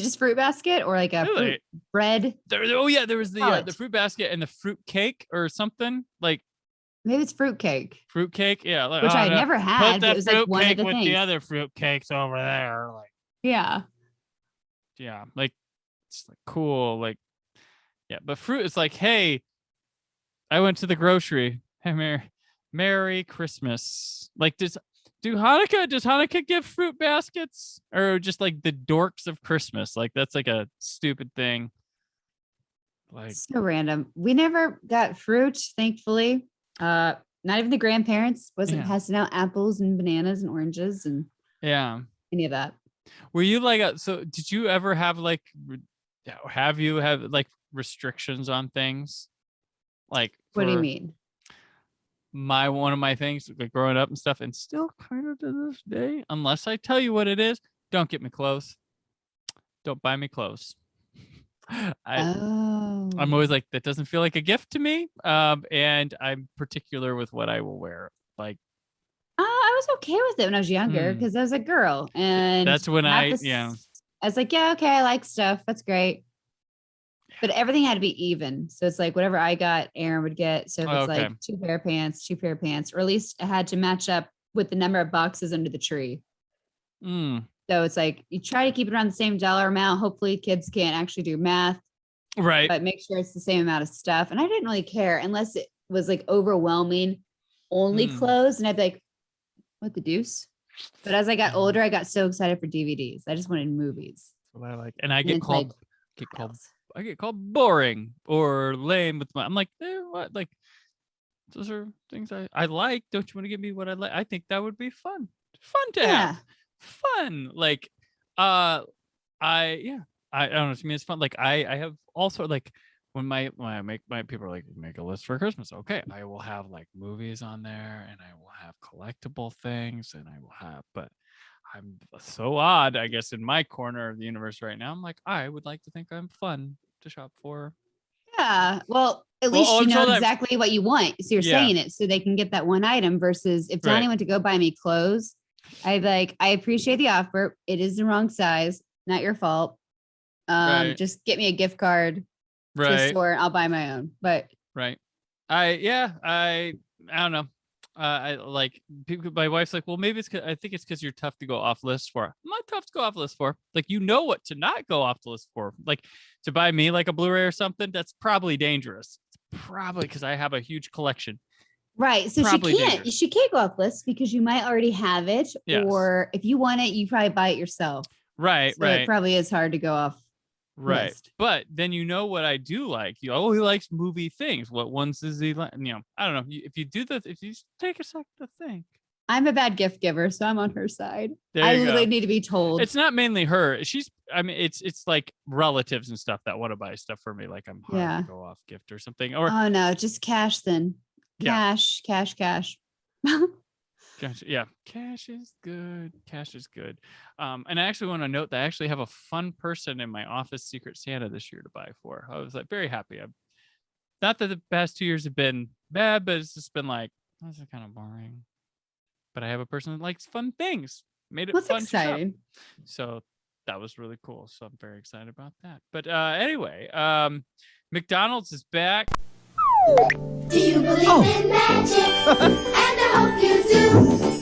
Speaker 1: just fruit basket or like a fruit bread?
Speaker 2: There was the fruit basket and the fruit cake or something. Like,
Speaker 1: maybe it's fruit cake.
Speaker 2: Fruit cake, yeah. Like,
Speaker 1: Which I never had.
Speaker 2: Put
Speaker 1: But
Speaker 2: the
Speaker 1: it was like
Speaker 2: fruit
Speaker 1: one of
Speaker 2: cake
Speaker 1: the
Speaker 2: with
Speaker 1: things.
Speaker 2: the other fruit cakes over there. Like,
Speaker 1: Yeah.
Speaker 2: yeah, like it's like cool. Like, yeah, but fruit is like, hey, I went to the grocery. Hey, Merry Christmas. Like, does Hanukkah give fruit baskets, or just like the dorks of Christmas? Like, that's like a stupid thing. Like,
Speaker 1: So random. We never got fruit, thankfully. Not even the grandparents wasn't passing out apples and bananas and oranges and any of that.
Speaker 2: Were you like so did you ever have like have like restrictions on things? Like,
Speaker 1: what do you mean?
Speaker 2: One of my things, like growing up and stuff, and still kind of to this day, unless I tell you what it is, don't get me clothes. Don't buy me clothes. I'm always like, that doesn't feel like a gift to me. And I'm particular with what I will wear. Like,
Speaker 1: I was okay with it when I was younger because I was a girl, and
Speaker 2: that's when
Speaker 1: I was like, yeah, okay, I like stuff. That's great. But everything had to be even. So it's like whatever I got, Aaron would get. So if it's like 2 pair of pants, or at least it had to match up with the number of boxes under the tree. So it's like you try to keep it around the same dollar amount. Hopefully kids can't actually do math.
Speaker 2: Right.
Speaker 1: But make sure it's the same amount of stuff. And I didn't really care unless it was like overwhelming only clothes. And I'd be like, what the deuce? But as I got older, I got so excited for DVDs. I just wanted movies.
Speaker 2: That's what I like. And I get called boring or lame with I'm like, what? Like, those are things I like. Don't you want to give me what I like? I think that would be fun to have. Fun. Like, I don't know. To me, it's fun. Like, I have also like when I make my people are like, make a list for Christmas. Okay, I will have like movies on there, and I will have collectible things, and I will have. But I'm so odd, I guess, in my corner of the universe right now. I'm like, I would like to think I'm fun to shop for.
Speaker 1: Yeah. Well, at least you know exactly what you want. So you're saying it so they can get that one item versus if Donnie went to go buy me clothes, I'd be like, I appreciate the offer. It is the wrong size. Not your fault. Just get me a gift card to the store. I'll buy my own. But
Speaker 2: I don't know. I like people. My wife's like, well, maybe I think it's because you're tough to go off list for. I'm not tough to go off list for. Like, you know what to not go off the list for. Like, to buy me like a Blu-ray or something, that's probably dangerous. It's probably because I have a huge collection.
Speaker 1: Right. So she can't go off list because you might already have it.
Speaker 2: Yes.
Speaker 1: Or if you want it, you probably buy it yourself.
Speaker 2: Right.
Speaker 1: So it probably is hard to go off.
Speaker 2: Right.
Speaker 1: List.
Speaker 2: But then you know what I do like. He likes movie things. What ones does he like? You know, I don't know. If you take a second to think.
Speaker 1: I'm a bad gift giver, so I'm on her side.
Speaker 2: I
Speaker 1: literally need to be told.
Speaker 2: It's not mainly her. It's like relatives and stuff that want to buy stuff for me. Like, I'm hard to go off gift or something. Or
Speaker 1: oh no, just cash then. Cash.
Speaker 2: Yeah, cash is good. And I actually want to note that I actually have a fun person in my office Secret Santa this year to buy for. I was like very happy. Not that the past 2 years have been bad, but it's just been like, this is kind of boring. But I have a person that likes fun things. Made it fun
Speaker 1: exciting.
Speaker 2: to shop. So that was really cool. So I'm very excited about that. But anyway, McDonald's is back.
Speaker 22: Do you believe in magic? And I hope you do.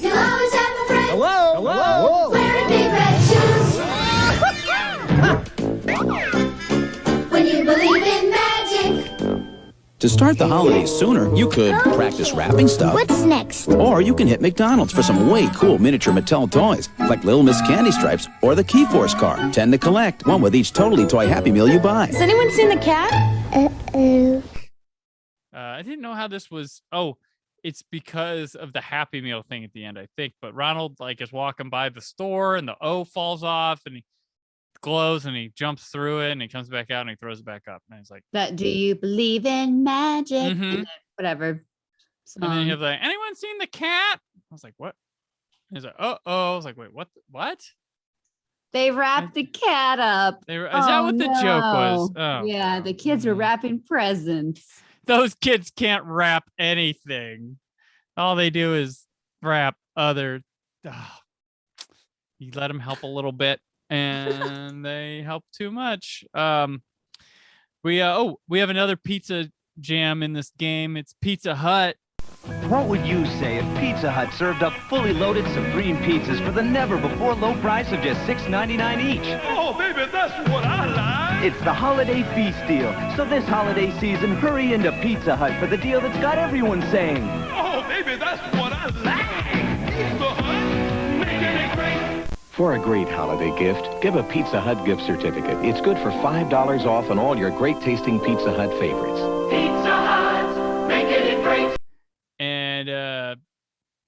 Speaker 22: You'll always have a friend.
Speaker 3: Hello.
Speaker 22: Wearing big red shoes. When you believe in magic.
Speaker 8: To start the holidays sooner, you could practice wrapping stuff.
Speaker 7: What's next?
Speaker 8: Or you can hit McDonald's for some way cool miniature Mattel toys, like Little Miss Candy Stripes or the Key Force car. 10 to collect, one with each totally toy Happy Meal you buy.
Speaker 20: Has anyone seen the cat?
Speaker 7: Uh-oh.
Speaker 2: I didn't know how this was. Oh, it's because of the Happy Meal thing at the end, I think. But Ronald like is walking by the store and the O falls off and he glows and he jumps through it and he comes back out and he throws it back up. And he's like,
Speaker 1: That do you believe in magic?
Speaker 2: Mhm.
Speaker 1: And then whatever.
Speaker 2: and then he
Speaker 1: song.
Speaker 2: was like, anyone seen the cat? I was like, what? He's like, oh. I was like, wait, what?
Speaker 1: They wrapped the cat up.
Speaker 2: Is that what the joke was? Oh,
Speaker 1: yeah, the kids were wrapping presents.
Speaker 2: those kids can't wrap anything. All they do is wrap other. You let them help a little bit, and they help too much. We have another pizza jam in this game. It's Pizza Hut.
Speaker 4: What would you say if Pizza Hut served up fully loaded Supreme pizzas for the never-before low price of just $6.99 each?
Speaker 21: Oh, baby, that's what I like.
Speaker 4: It's the holiday feast deal. So this holiday season, hurry into Pizza Hut for the deal that's got everyone saying,
Speaker 21: Oh, baby, that's what I like. Pizza Hut, making it great.
Speaker 5: For a great holiday gift, give a Pizza Hut gift certificate. It's good for $5 off on all your great-tasting Pizza Hut favorites.
Speaker 22: Pizza Hut, making it great.
Speaker 2: And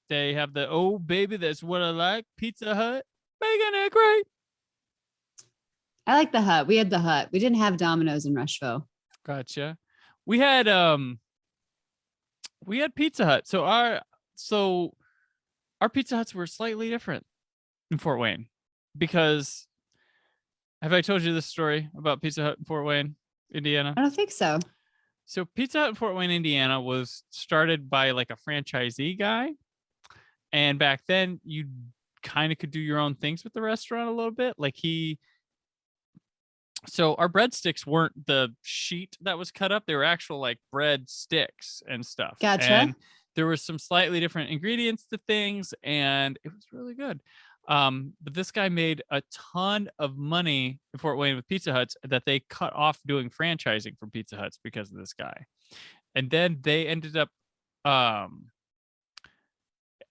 Speaker 2: they have the oh baby, that's what I like. Pizza Hut, making it great.
Speaker 1: I like the Hut. We had the Hut. We didn't have Domino's in Rushville.
Speaker 2: Gotcha. We had Pizza Hut. So our Pizza Huts were slightly different in Fort Wayne, because have I told you this story about Pizza Hut in Fort Wayne, Indiana?
Speaker 1: I don't think so.
Speaker 2: So Pizza Hut in Fort Wayne, Indiana was started by like a franchisee guy. And back then you kind of could do your own things with the restaurant a little bit. So our breadsticks weren't the sheet that was cut up. They were actual like bread sticks and stuff.
Speaker 1: Gotcha.
Speaker 2: And there were some slightly different ingredients to things, and it was really good. But this guy made a ton of money in Fort Wayne with Pizza Huts that they cut off doing franchising for Pizza Huts because of this guy. And then they ended up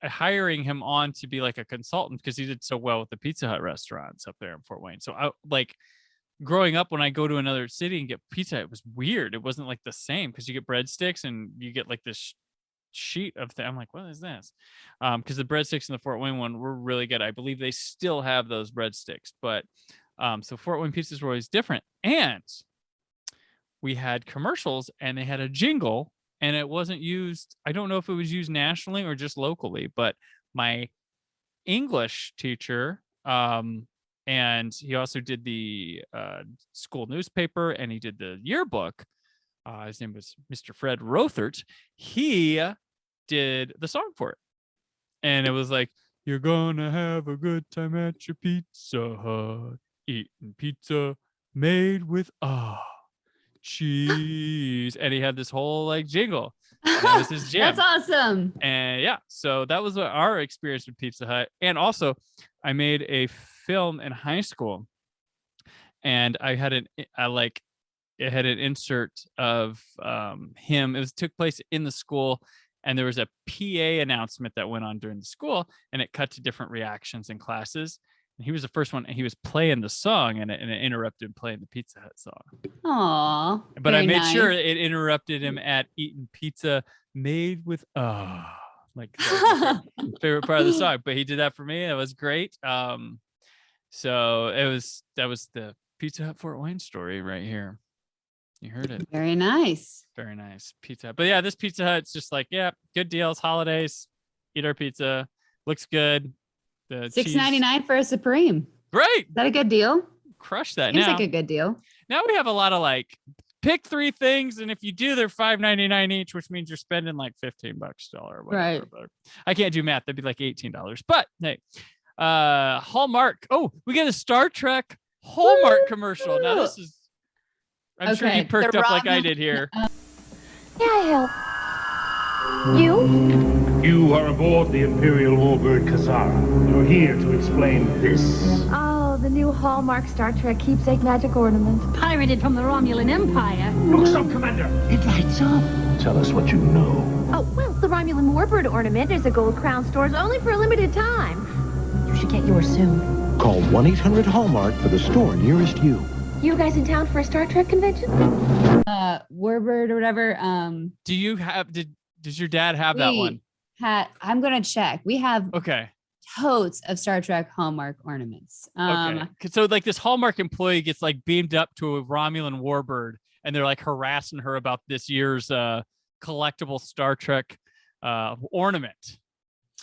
Speaker 2: hiring him on to be like a consultant because he did so well with the Pizza Hut restaurants up there in Fort Wayne. So growing up, when I go to another city and get pizza, it was weird. It wasn't like the same because you get breadsticks and you get like this sheet of I'm like, what is this? Because the breadsticks in the Fort Wayne one were really good. I believe they still have those breadsticks, but so Fort Wayne pizzas were always different. And we had commercials and they had a jingle, and it wasn't used. I don't know if it was used nationally or just locally, but my English teacher, and he also did the school newspaper, and he did the yearbook. His name was Mr. Fred Rothert. He did the song for it. And it was like, you're gonna have a good time at your Pizza Hut, eating pizza made with cheese. And he had this whole like jingle. That was his jam.
Speaker 1: That's awesome.
Speaker 2: And yeah, so that was our experience with Pizza Hut. And also, I made a film in high school, and I had it had an insert of him. It took place in the school, and there was a PA announcement that went on during the school, and it cut to different reactions in classes. And he was the first one, and he was playing the song, and it interrupted playing the Pizza Hut song.
Speaker 1: Aw.
Speaker 2: But I made sure it interrupted him at eating pizza made with like that was my favorite part of the song. But he did that for me. It was great. So that was the Pizza Hut Fort Wayne story right here. You heard it.
Speaker 1: Very nice.
Speaker 2: Very nice. Pizza Hut. But yeah, this Pizza Hut's just like, yeah, good deals, holidays, eat our pizza. Looks good. The
Speaker 1: $6.99 for a Supreme.
Speaker 2: Great.
Speaker 1: Is that a good deal?
Speaker 2: Crush that.
Speaker 1: Seems like a good deal.
Speaker 2: Now we have a lot of like pick 3 things, and if you do, they're $5.99 each, which means you're spending like $15 or whatever.
Speaker 1: Right.
Speaker 2: I can't do math. That'd be like $18. But hey, Hallmark. Oh, we get a Star Trek Hallmark commercial. Now this is, I'm sure you perked up like I did here.
Speaker 22: May I help? You?
Speaker 12: You are aboard the Imperial Warbird Kazara. You're here to explain this.
Speaker 20: Oh, the new Hallmark Star Trek keepsake magic ornament.
Speaker 23: Pirated from the Romulan Empire.
Speaker 12: Look some, Commander.
Speaker 23: It lights up.
Speaker 12: Tell us what you know.
Speaker 20: Oh, well, the Romulan Warbird ornament is a gold crown stores only for a limited time. You should get yours soon.
Speaker 11: Call 1-800-HALLMARK for the store nearest you.
Speaker 20: You guys in town for a Star Trek convention?
Speaker 1: Warbird or whatever.
Speaker 2: Do Does your dad have that one?
Speaker 1: I'm gonna check. We have
Speaker 2: Okay.
Speaker 1: totes of Star Trek Hallmark ornaments.
Speaker 2: Okay. So like this Hallmark employee gets like beamed up to a Romulan warbird, and they're like harassing her about this year's collectible Star Trek ornament.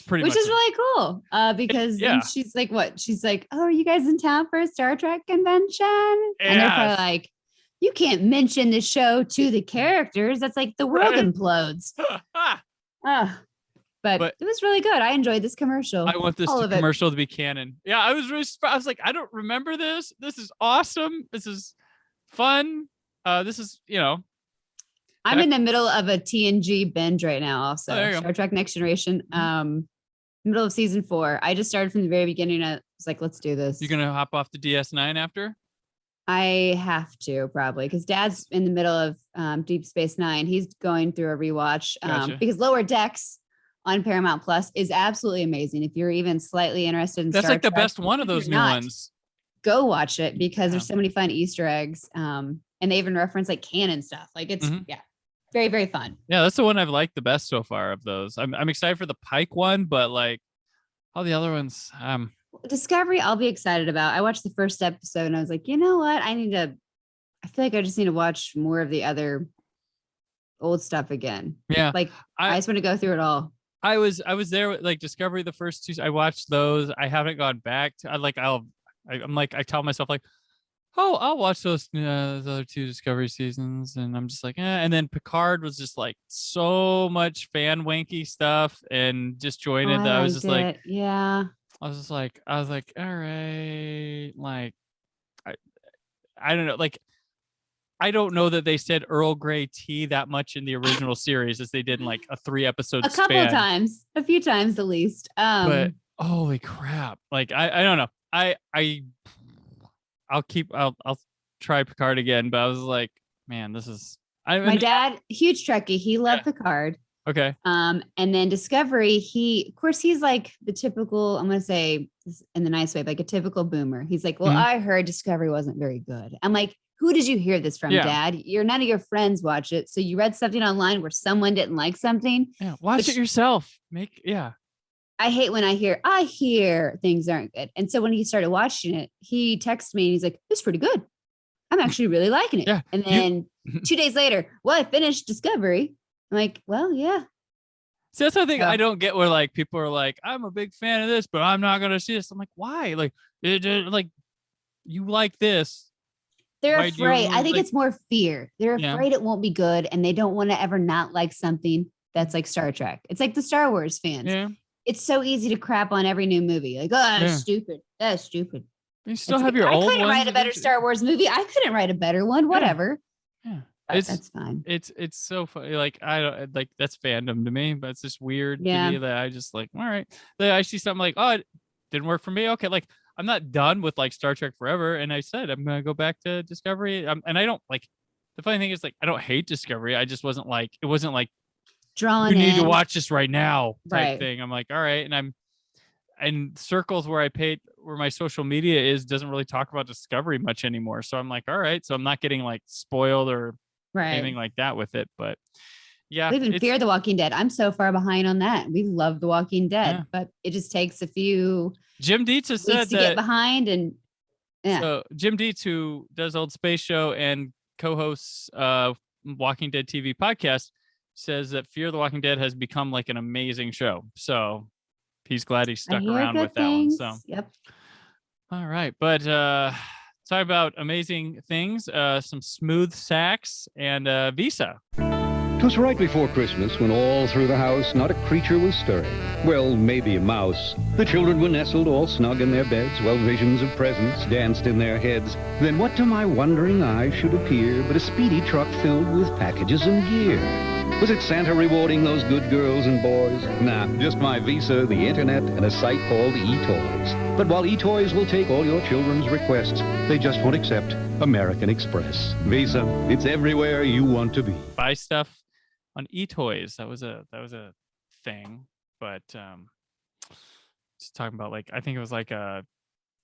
Speaker 1: Which is really cool. Because then she's like, what? She's like, oh, are you guys in town for a Star Trek convention? And they're probably like, you can't mention the show to the characters. That's like the world implodes. But it was really good. I enjoyed this commercial.
Speaker 2: I want this commercial to be canon. Yeah, I was really surprised. I was like, I don't remember this. This is awesome. This is fun. This is,
Speaker 1: I'm in the middle of a TNG binge right now also. Star Trek Next Generation. Middle of season 4. I just started from the very beginning. I was like, let's do this.
Speaker 2: You're going to hop off the DS9 after?
Speaker 1: I have to probably because Dad's in the middle of Deep Space Nine. He's going through a rewatch because Lower Decks on Paramount Plus is absolutely amazing. If you're even slightly interested in
Speaker 2: that's
Speaker 1: Star
Speaker 2: like the
Speaker 1: Trek,
Speaker 2: best one of those new ones.
Speaker 1: Go watch it because there's so many fun Easter eggs. And they even reference like canon stuff. Like it's very, very fun.
Speaker 2: Yeah, that's the one I've liked the best so far of those. I'm excited for the Pike one, but like all the other ones,
Speaker 1: Discovery, I'll be excited about. I watched the first episode and I was like, you know what? I feel like I just need to watch more of the other old stuff again.
Speaker 2: Yeah.
Speaker 1: Like I just want to go through it all.
Speaker 2: I was there with like Discovery, the first 2. I watched those. I haven't gone back to. I tell myself like, oh, I'll watch those other 2 Discovery seasons, and I'm just like, And then Picard was just like so much fan wanky stuff and disjointed that I was just like,
Speaker 1: yeah.
Speaker 2: I was like, all right, like, I don't know, like. I don't know that they said Earl Grey tea that much in the original series as they did in like a 3-episode span.
Speaker 1: A couple of times, a few times at least.
Speaker 2: But holy crap. Like, I don't know. I'll try Picard again, but I was like, man, this is,
Speaker 1: my dad, huge Trekkie. He loved Picard.
Speaker 2: Okay.
Speaker 1: And then Discovery, he's like the typical, I'm going to say this in the nice way, like a typical boomer. He's like, well, I heard Discovery wasn't very good. I'm like, who did you hear this from, Dad? None of your friends watch it. So you read something online where someone didn't like something.
Speaker 2: Yeah, watch it yourself.
Speaker 1: I hate when I hear things aren't good. And so when he started watching it, he texted me and he's like, it's pretty good. I'm actually really liking it.
Speaker 2: Yeah,
Speaker 1: and then 2 days later, well, I finished Discovery. I'm like, well, yeah.
Speaker 2: See, that's the thing I don't get where like people are like, I'm a big fan of this, but I'm not going to see this. I'm like, why? Like, like you like this.
Speaker 1: They're afraid. I think it's more fear. They're afraid it won't be good. And they don't want to ever not like something that's like Star Trek. It's like the Star Wars fans.
Speaker 2: Yeah.
Speaker 1: It's so easy to crap on every new movie. Like, oh, that's stupid. That's stupid.
Speaker 2: You still have your old ones.
Speaker 1: I couldn't write a better Star Wars movie. I couldn't write a better one. Whatever.
Speaker 2: Yeah.
Speaker 1: That's fine.
Speaker 2: It's so funny. Like, I don't like that's fandom to me, but it's just weird to me that I just like, all right. Then I see something like, oh, it didn't work for me. Okay. Like, I'm not done with like Star Trek forever. And I said, I'm going to go back to Discovery. And I don't like, the funny thing is like, I don't hate Discovery. I just wasn't like, it wasn't like
Speaker 1: drawn
Speaker 2: you need
Speaker 1: in.
Speaker 2: to watch this right now type
Speaker 1: Right.
Speaker 2: thing. I'm like, all right. And I'm in circles where where my social media doesn't really talk about Discovery much anymore. So I'm like, all right. So I'm not getting like spoiled or anything like that with it. But yeah.
Speaker 1: We even fear The Walking Dead. I'm so far behind on that. We love The Walking Dead, but it just takes a few
Speaker 2: Jim Dietz has said
Speaker 1: to get behind. And
Speaker 2: so Jim Dietz, who does Old Space Show and co-hosts Walking Dead TV podcast, says that Fear the Walking Dead has become like an amazing show. So he's glad he stuck around with that one. So all right. But talk about amazing things, some smooth sacks and Visa.
Speaker 9: 'Twas right before Christmas when all through the house not a creature was stirring. Well, maybe a mouse. The children were nestled all snug in their beds while visions of presents danced in their heads. Then what to my wondering eyes should appear but a speedy truck filled with packages and gear? Was it Santa rewarding those good girls and boys? Nah, just my Visa, the internet, and a site called eToys. But while eToys will take all your children's requests, they just won't accept American Express. Visa, it's everywhere you want to be.
Speaker 2: Buy stuff on eToys. That was a thing, but just talking about like I think it was like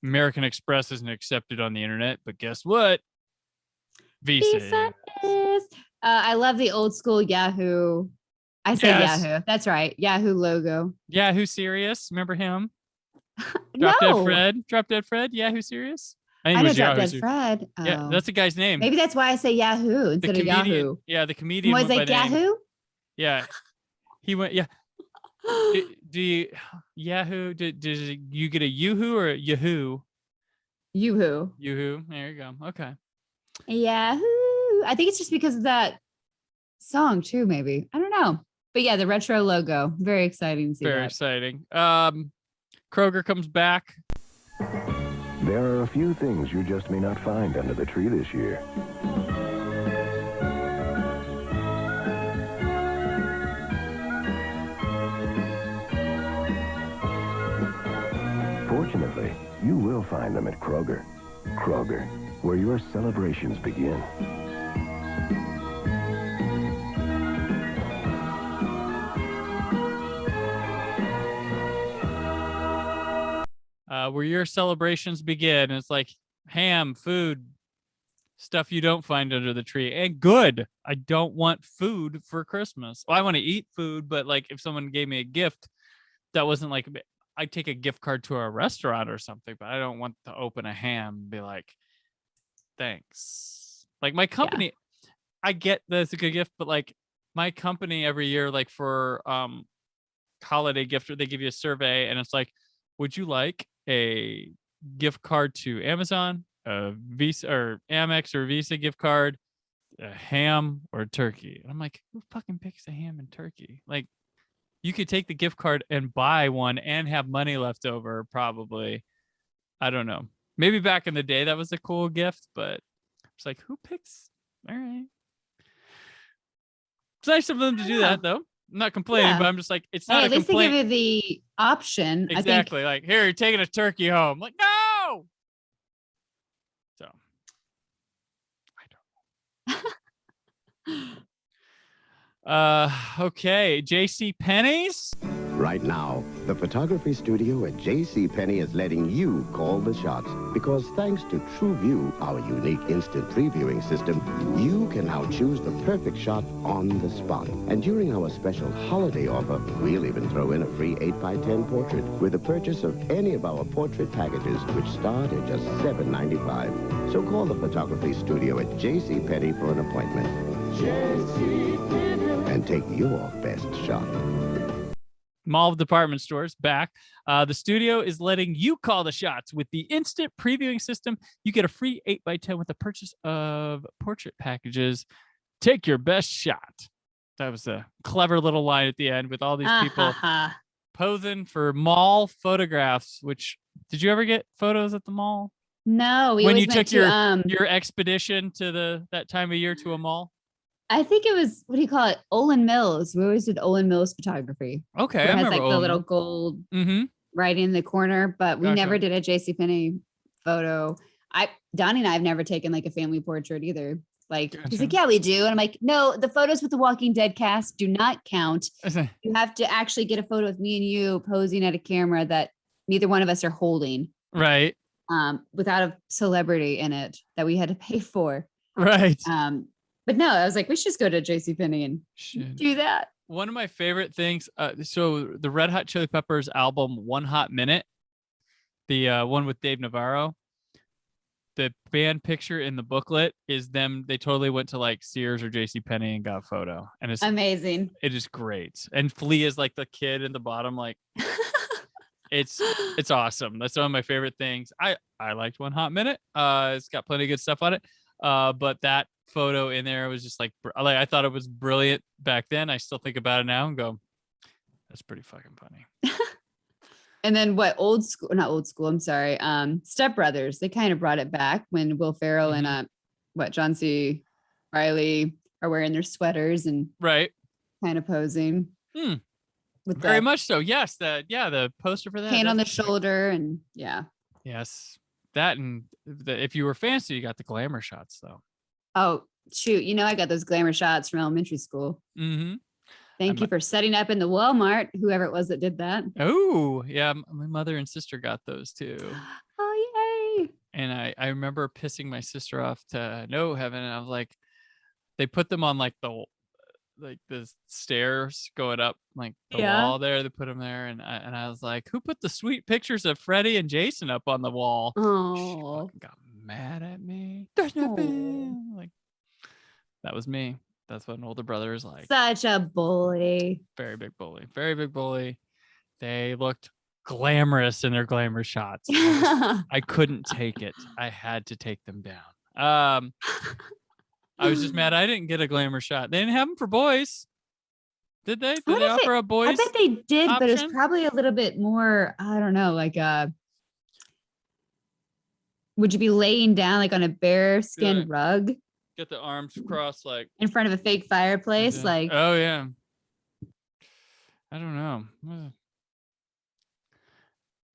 Speaker 2: American Express isn't accepted on the internet, but guess what? Visa
Speaker 1: is. I love the old school Yahoo. I said
Speaker 2: Yes.
Speaker 1: Yahoo. That's right. Yahoo logo.
Speaker 2: Yahoo Serious. Remember him? Drop Dead
Speaker 1: No.
Speaker 2: Fred. Drop Dead Fred. Yahoo Serious. I think
Speaker 1: I
Speaker 2: it
Speaker 1: know
Speaker 2: was
Speaker 1: Drop
Speaker 2: Yahoo
Speaker 1: Dead
Speaker 2: Serious.
Speaker 1: Fred.
Speaker 2: Yeah,
Speaker 1: Oh.
Speaker 2: that's the guy's name.
Speaker 1: Maybe that's why I say Yahoo
Speaker 2: The
Speaker 1: instead of
Speaker 2: comedian.
Speaker 1: Yahoo.
Speaker 2: Yeah, the
Speaker 1: I'm
Speaker 2: comedian
Speaker 1: always
Speaker 2: went
Speaker 1: like
Speaker 2: by name.
Speaker 1: Yahoo.
Speaker 2: Yeah. He went, yeah. Do you Yahoo? Did you get a Yoo-hoo or a Yahoo?
Speaker 1: Yoo-hoo.
Speaker 2: Yoo-hoo. There you go. Okay.
Speaker 1: Yahoo. I think it's just because of that song too, maybe. I don't know. But yeah, the retro logo. Very exciting to see
Speaker 2: Very
Speaker 1: that.
Speaker 2: exciting. Kroger comes back.
Speaker 11: There are a few things you just may not find under the tree this year. Fortunately, you will find them at Kroger. Kroger, where your celebrations begin.
Speaker 2: Where your celebrations begin. It's like ham, food, stuff you don't find under the tree. And good. I don't want food for Christmas. Well, I want to eat food, but like if someone gave me a gift that wasn't like, I'd take a gift card to a restaurant or something, but I don't want to open a ham and be like, thanks. Like my company, I get that it's a good gift, but like my company every year, like for holiday gift, they give you a survey and it's like, would you like a gift card to Amazon, a Visa or Amex or Visa gift card, a ham or turkey? And I'm like, who fucking picks a ham and turkey? Like, you could take the gift card and buy one and have money left over, probably. I don't know. Maybe back in the day that was a cool gift, but it's like, who picks? All right. It's nice of them to do that, though. I'm not complaining,
Speaker 1: Yeah.
Speaker 2: but I'm just like, it's
Speaker 1: Hey,
Speaker 2: not
Speaker 1: at
Speaker 2: a
Speaker 1: least
Speaker 2: complaint.
Speaker 1: they give you the option.
Speaker 2: Exactly. Like, here, you're taking a turkey home. Like, no. So, okay. JC Penney's.
Speaker 10: Right now, the photography studio at JCPenney is letting you call the shots because thanks to TrueView, our unique instant previewing system, you can now choose the perfect shot on the spot. And during our special holiday offer, we'll even throw in a free 8x10 portrait with the purchase of any of our portrait packages, which start at just $7.95. So call the photography studio at JCPenney for an appointment. And take your best shot.
Speaker 2: Mall of department stores back. The studio is letting you call the shots with the instant previewing system. You get a free 8x10 with the purchase of portrait packages. Take your best shot. That was a clever little line at the end with all these people posing for mall photographs. Which, did you ever get photos at the mall?
Speaker 1: No, we
Speaker 2: when
Speaker 1: always
Speaker 2: you
Speaker 1: went
Speaker 2: took your expedition to that time of year to a mall.
Speaker 1: I think it was, what do you call it? Olin Mills. We always did Olin Mills photography.
Speaker 2: Okay,
Speaker 1: Where
Speaker 2: I
Speaker 1: it has
Speaker 2: remember
Speaker 1: like the
Speaker 2: Olin
Speaker 1: little
Speaker 2: Mills.
Speaker 1: gold right in the corner, but we
Speaker 2: Gotcha.
Speaker 1: never did a JCPenney photo. Donnie and I have never taken like a family portrait either. Like he's like, yeah, we do. And I'm like, no, the photos with the Walking Dead cast do not count. You have to actually get a photo with me and you posing at a camera that neither one of us are holding.
Speaker 2: Right.
Speaker 1: Without a celebrity in it that we had to pay for.
Speaker 2: Right.
Speaker 1: But no, I was like, we should just go to JCPenney and do that.
Speaker 2: One of my favorite things, so the Red Hot Chili Peppers album, One Hot Minute, the one with Dave Navarro, the band picture in the booklet is them. They totally went to like Sears or JCPenney and got a photo. And it's
Speaker 1: amazing.
Speaker 2: It is great. And Flea is like the kid in the bottom, like it's awesome. That's one of my favorite things. I liked One Hot Minute. It's got plenty of good stuff on it. But that photo in there was just like I thought it was brilliant back then. I still think about it now and go, that's pretty fucking funny.
Speaker 1: And then not old school, I'm sorry. Step Brothers, they kind of brought it back when Will Ferrell and John C. Reilly are wearing their sweaters and kind of posing. With
Speaker 2: Very much so. Yes. The poster for that.
Speaker 1: Hand on the shoulder and
Speaker 2: Yes. That and if you were fancy, you got the glamour shots though.
Speaker 1: Oh, shoot. I got those glamour shots from elementary school.
Speaker 2: Mm-hmm.
Speaker 1: Thank you for setting up in the Walmart, whoever it was that did that.
Speaker 2: Oh, yeah. My mother and sister got those too.
Speaker 1: Oh, yay.
Speaker 2: And I remember pissing my sister off to no heaven. And I was like, they put them on like like the stairs going up like the
Speaker 1: Yeah.
Speaker 2: wall there. They put them there, and I was like, who put the sweet pictures of Freddie and Jason up on the wall? She
Speaker 1: Oh.
Speaker 2: fucking got mad at me. There's nothing. Like that was me. That's what an older brother is like.
Speaker 1: Such a bully.
Speaker 2: Very big bully. Very big bully. They looked glamorous in their glamour shots. I couldn't take it. I had to take them down. I was just mad I didn't get a glamour shot. They didn't have them for boys. Did they? Did they offer a boys?
Speaker 1: I bet they did, but it was
Speaker 2: option?
Speaker 1: probably a little bit more, I don't know, like would you be laying down like on a bear skin rug
Speaker 2: Get the arms crossed like
Speaker 1: in front of a fake fireplace? Like,
Speaker 2: oh yeah. I don't know.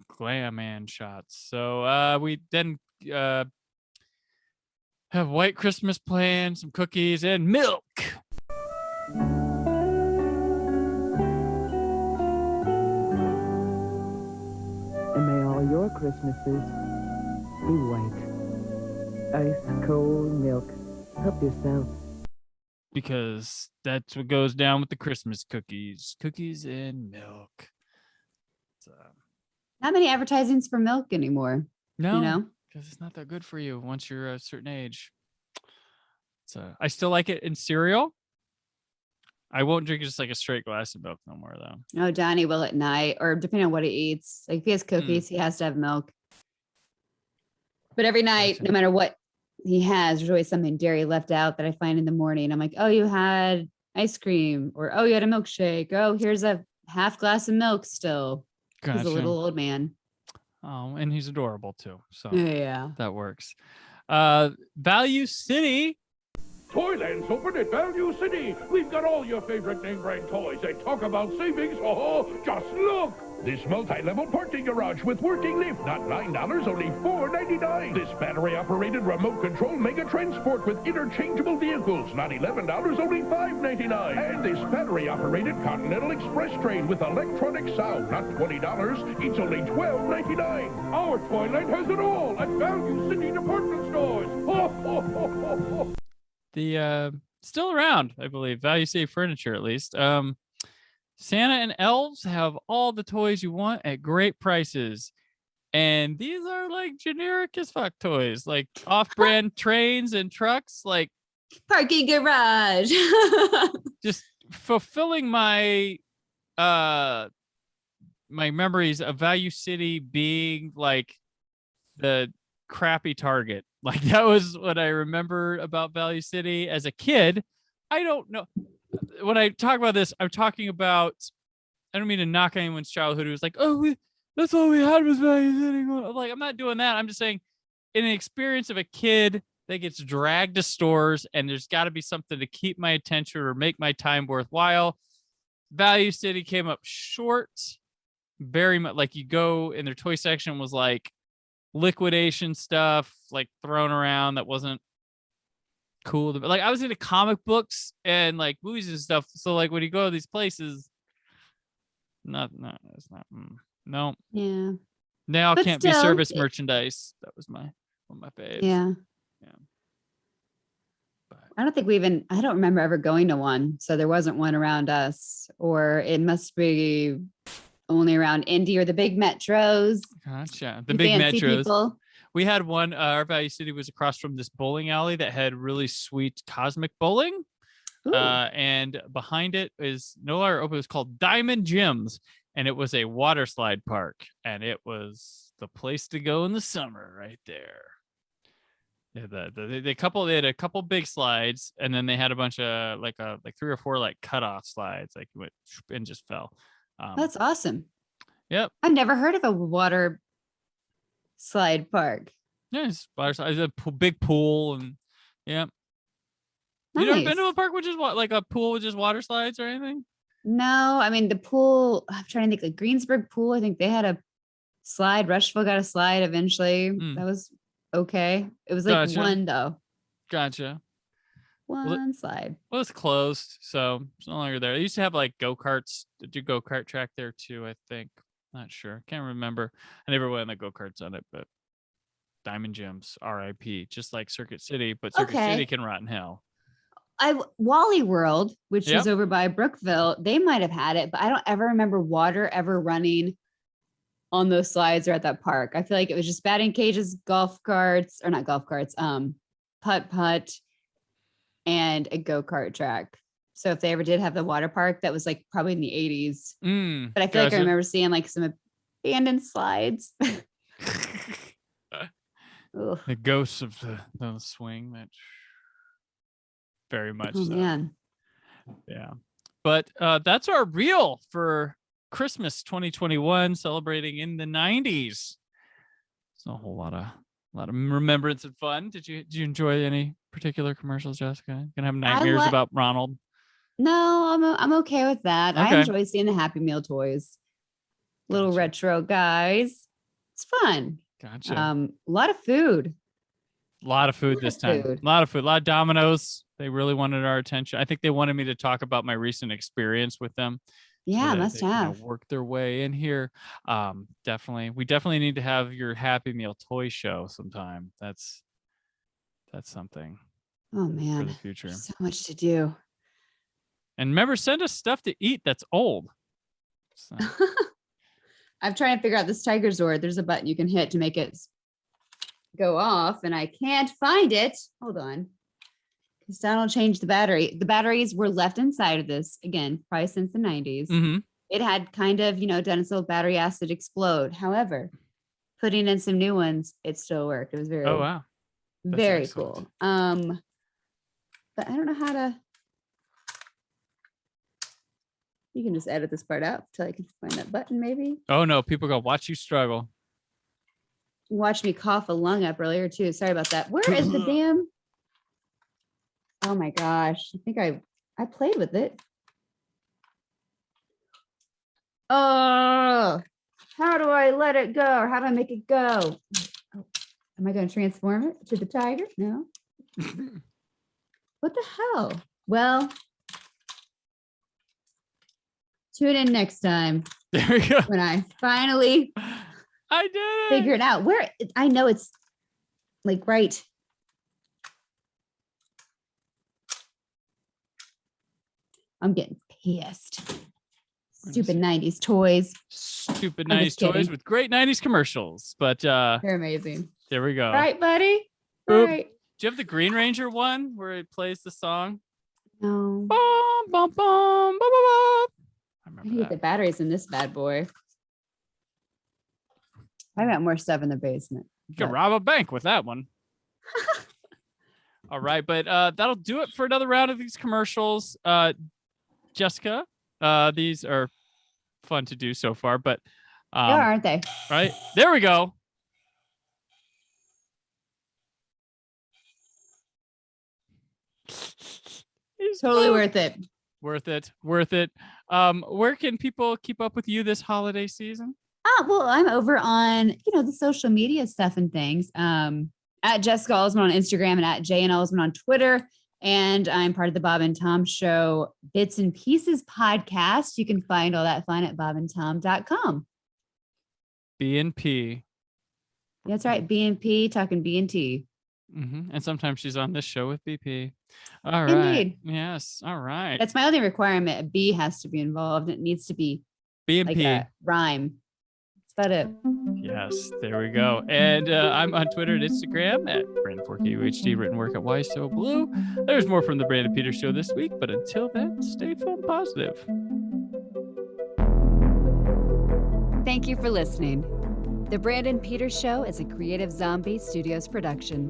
Speaker 2: Glam man shots. So we then have white Christmas plans, some cookies, and milk.
Speaker 18: And may all your Christmases be white. Ice cold milk. Help yourself.
Speaker 2: Because that's what goes down with the Christmas cookies. Cookies and milk.
Speaker 1: not many advertisings for milk anymore.
Speaker 2: No,
Speaker 1: you know,
Speaker 2: because it's not that good for you once you're a certain age. So I still like it in cereal. I won't drink just like a straight glass of milk no more though.
Speaker 1: no, Johnny will at night, or depending on what he eats. Like if he has cookies, he has to have milk. But every night, no matter what he has, there's always something dairy left out that I find in the morning. I'm like, oh, you had ice cream, or oh, you had a milkshake. Oh, here's a half glass of milk still. He's a little old man.
Speaker 2: Oh, and he's adorable too. So
Speaker 1: yeah,
Speaker 2: that works. Value City.
Speaker 21: Toyland's open at Value City. We've got all your favorite name brand toys and talk about savings. Oh, just look. This multi-level parking garage with working lift, not $9, only $4.99. This battery-operated remote control mega transport with interchangeable vehicles, not $11, only $5.99. And this battery-operated Continental Express train with electronic sound, not $20, it's only $12.99. Our Toyland has it all at Value City department stores. Oh, ho, ho, ho, ho.
Speaker 2: The still around, I believe. Value City Furniture, at least. Santa and elves have all the toys you want at great prices. And these are like generic as fuck toys, like off-brand trains and trucks, like
Speaker 1: parking garage.
Speaker 2: Just fulfilling my my memories of Value City being like the crappy Target. Like that was what I remember about Value City as a kid. I don't know. When I talk about this, I'm talking about, I don't mean to knock anyone's childhood who was like, oh, that's all we had was Value City. Like, I'm not doing that. I'm just saying in an experience of a kid that gets dragged to stores and there's got to be something to keep my attention or make my time worthwhile. Value City came up short. Very much like you go in their toy section was like liquidation stuff, like thrown around that wasn't cool. Like I was into comic books and like movies and stuff. So like when you go to these places, it's not. No.
Speaker 1: Yeah.
Speaker 2: Now
Speaker 1: But
Speaker 2: can't
Speaker 1: still,
Speaker 2: be service merchandise. That was one of my faves.
Speaker 1: Yeah. I don't think I don't remember ever going to one. So there wasn't one around us, or it must be only around Indy or the big metros.
Speaker 2: Gotcha. The
Speaker 1: You
Speaker 2: big
Speaker 1: fancy
Speaker 2: metros.
Speaker 1: people.
Speaker 2: We had one, our Value City was across from this bowling alley that had really sweet cosmic bowling. And behind it is no longer open. It was called Diamond Gyms. And it was a water slide park. And it was the place to go in the summer right there. Yeah, they had a couple big slides, and then they had a bunch of like 3 or 4 like cutoff slides, like went and just fell.
Speaker 1: That's awesome.
Speaker 2: Yep.
Speaker 1: I've never heard of a water slide park.
Speaker 2: Yeah, it's a big pool, and yeah. You never been to a park with just like a pool with just water slides or anything?
Speaker 1: No, I mean the pool. I'm trying to think. Like Greensburg Pool, I think they had a slide. Rushville got a slide eventually. That was okay. It was like one though.
Speaker 2: Gotcha.
Speaker 1: One slide.
Speaker 2: Well, it's closed, so it's no longer there. They used to have like go-karts. Did you go-kart track there too? I think. Not sure. Can't remember. I never went on the go-karts on it, but Diamond Gyms, RIP. Just like Circuit City, but Circuit City can rot in hell.
Speaker 1: Wally World, which
Speaker 2: Yep.
Speaker 1: was over by Brookville, they might have had it, but I don't ever remember water ever running on those slides or at that park. I feel like it was just batting cages, golf carts, or not golf carts, putt, and a go-kart track. So if they ever did have the water park, that was like probably in the 80s. But I feel like I remember seeing like some abandoned slides. Ugh.
Speaker 2: The ghosts of the swing. That very much
Speaker 1: Oh
Speaker 2: so.
Speaker 1: man.
Speaker 2: Yeah. But that's our reel for Christmas 2021, celebrating in the 90s. It's a whole lot of remembrance and fun. Did you enjoy any particular commercials, Jessica? Gonna have nightmares about Ronald?
Speaker 1: No, I'm okay with that. I
Speaker 2: Okay.
Speaker 1: enjoy seeing the Happy Meal toys. Little retro guys. It's fun.
Speaker 2: Gotcha.
Speaker 1: A lot of food.
Speaker 2: A lot of food this time.
Speaker 1: food.
Speaker 2: A lot of food. A lot of Dominoes. They really wanted our attention. I think they wanted me to talk about my recent experience with them.
Speaker 1: Yeah,
Speaker 2: that
Speaker 1: must
Speaker 2: they kinda
Speaker 1: have.
Speaker 2: work their way in here. We definitely need to have your Happy Meal toy show sometime. That's something
Speaker 1: Oh
Speaker 2: for
Speaker 1: man.
Speaker 2: the future.
Speaker 1: So much to do.
Speaker 2: And remember, send us stuff to eat that's old. So,
Speaker 1: I'm trying to figure out this Tiger Zord. There's a button you can hit to make it go off, and I can't find it. Hold on. Because that'll change the battery. The batteries were left inside of this, again, probably since the 90s.
Speaker 2: Mhm.
Speaker 1: It had kind of, done its little battery acid explode. However, putting in some new ones, it still worked. It was very,
Speaker 2: oh wow. That's
Speaker 1: very
Speaker 2: excellent.
Speaker 1: cool. But I don't know how to. You can just edit this part out till I can find that button, maybe.
Speaker 2: Oh no, people go watch you struggle.
Speaker 1: You watched me cough a lung up earlier too. Sorry about that. Where is the damn? Oh my gosh. I think I played with it. Oh, how do I let it go? Or how do I make it go? Oh, am I going to transform it to the tiger? No. What the hell? Well, tune in next time.
Speaker 2: There we go.
Speaker 1: When I finally
Speaker 2: I did it.
Speaker 1: figure it out. Where I know it's like right. I'm getting pissed. Stupid 90s toys.
Speaker 2: Stupid
Speaker 1: I'm
Speaker 2: 90s
Speaker 1: just
Speaker 2: toys
Speaker 1: kidding.
Speaker 2: with great 90s commercials. But
Speaker 1: They're amazing.
Speaker 2: there we go.
Speaker 1: All right, buddy. All
Speaker 2: Oop.
Speaker 1: right.
Speaker 2: Do you have the Green Ranger one where it plays the song?
Speaker 1: No.
Speaker 2: Bum, bum, bum, bum, bum, bum. I
Speaker 1: I
Speaker 2: remember
Speaker 1: need to get the batteries in this bad boy. I got more stuff in the basement.
Speaker 2: You could
Speaker 1: but-
Speaker 2: rob a bank with that one. All right, but that'll do it for another round of these commercials. Jessica, these are fun to do so far, but
Speaker 1: They are, aren't they?
Speaker 2: right there we go. It's
Speaker 1: Totally
Speaker 2: fun.
Speaker 1: worth it.
Speaker 2: Worth it. Where can people keep up with you this holiday season?
Speaker 1: Well, I'm over on, the social media stuff and things. At Jessica Alsman on Instagram and at Jay and Alsman on Twitter. And I'm part of the Bob and Tom Show Bits and Pieces podcast. You can find all that fun at bobandtom.com.
Speaker 2: B&P.
Speaker 1: That's right. B&P, talking B&T.
Speaker 2: And sometimes she's on this show with BP. All right.
Speaker 1: Indeed.
Speaker 2: Yes. All right.
Speaker 1: That's my only requirement. A B has to be involved. It needs to be
Speaker 2: B&P.
Speaker 1: like a rhyme. That's about it.
Speaker 2: Yes, there we go. And I'm on Twitter and Instagram at Brandon4KUHD, written work at Why So Blue. There's more from the Brandon Peters Show this week, but until then, stay phone positive.
Speaker 1: Thank you for listening. The Brandon Peters Show is a Creative Zombie Studios production.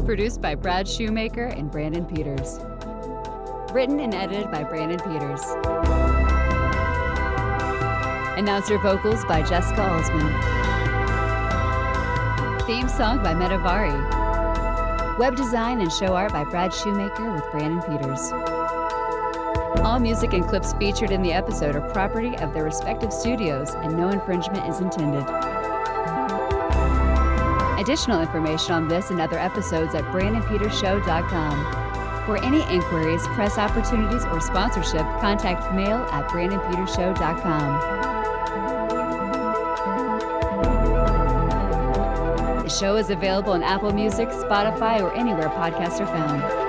Speaker 1: Produced by Brad Shoemaker and Brandon Peters. Written and edited by Brandon Peters. Announcer vocals by Jessica Alsman. Theme song by Metavari. Web design and show art by Brad Shoemaker with Brandon Peters. All music and clips featured in the episode are property of their respective studios and no infringement is intended. Additional information on this and other episodes at BrandonPetersShow.com. For any inquiries, press opportunities, or sponsorship, contact mail at BrandonPetersShow.com. The show is available on Apple Music, Spotify, or anywhere podcasts are found.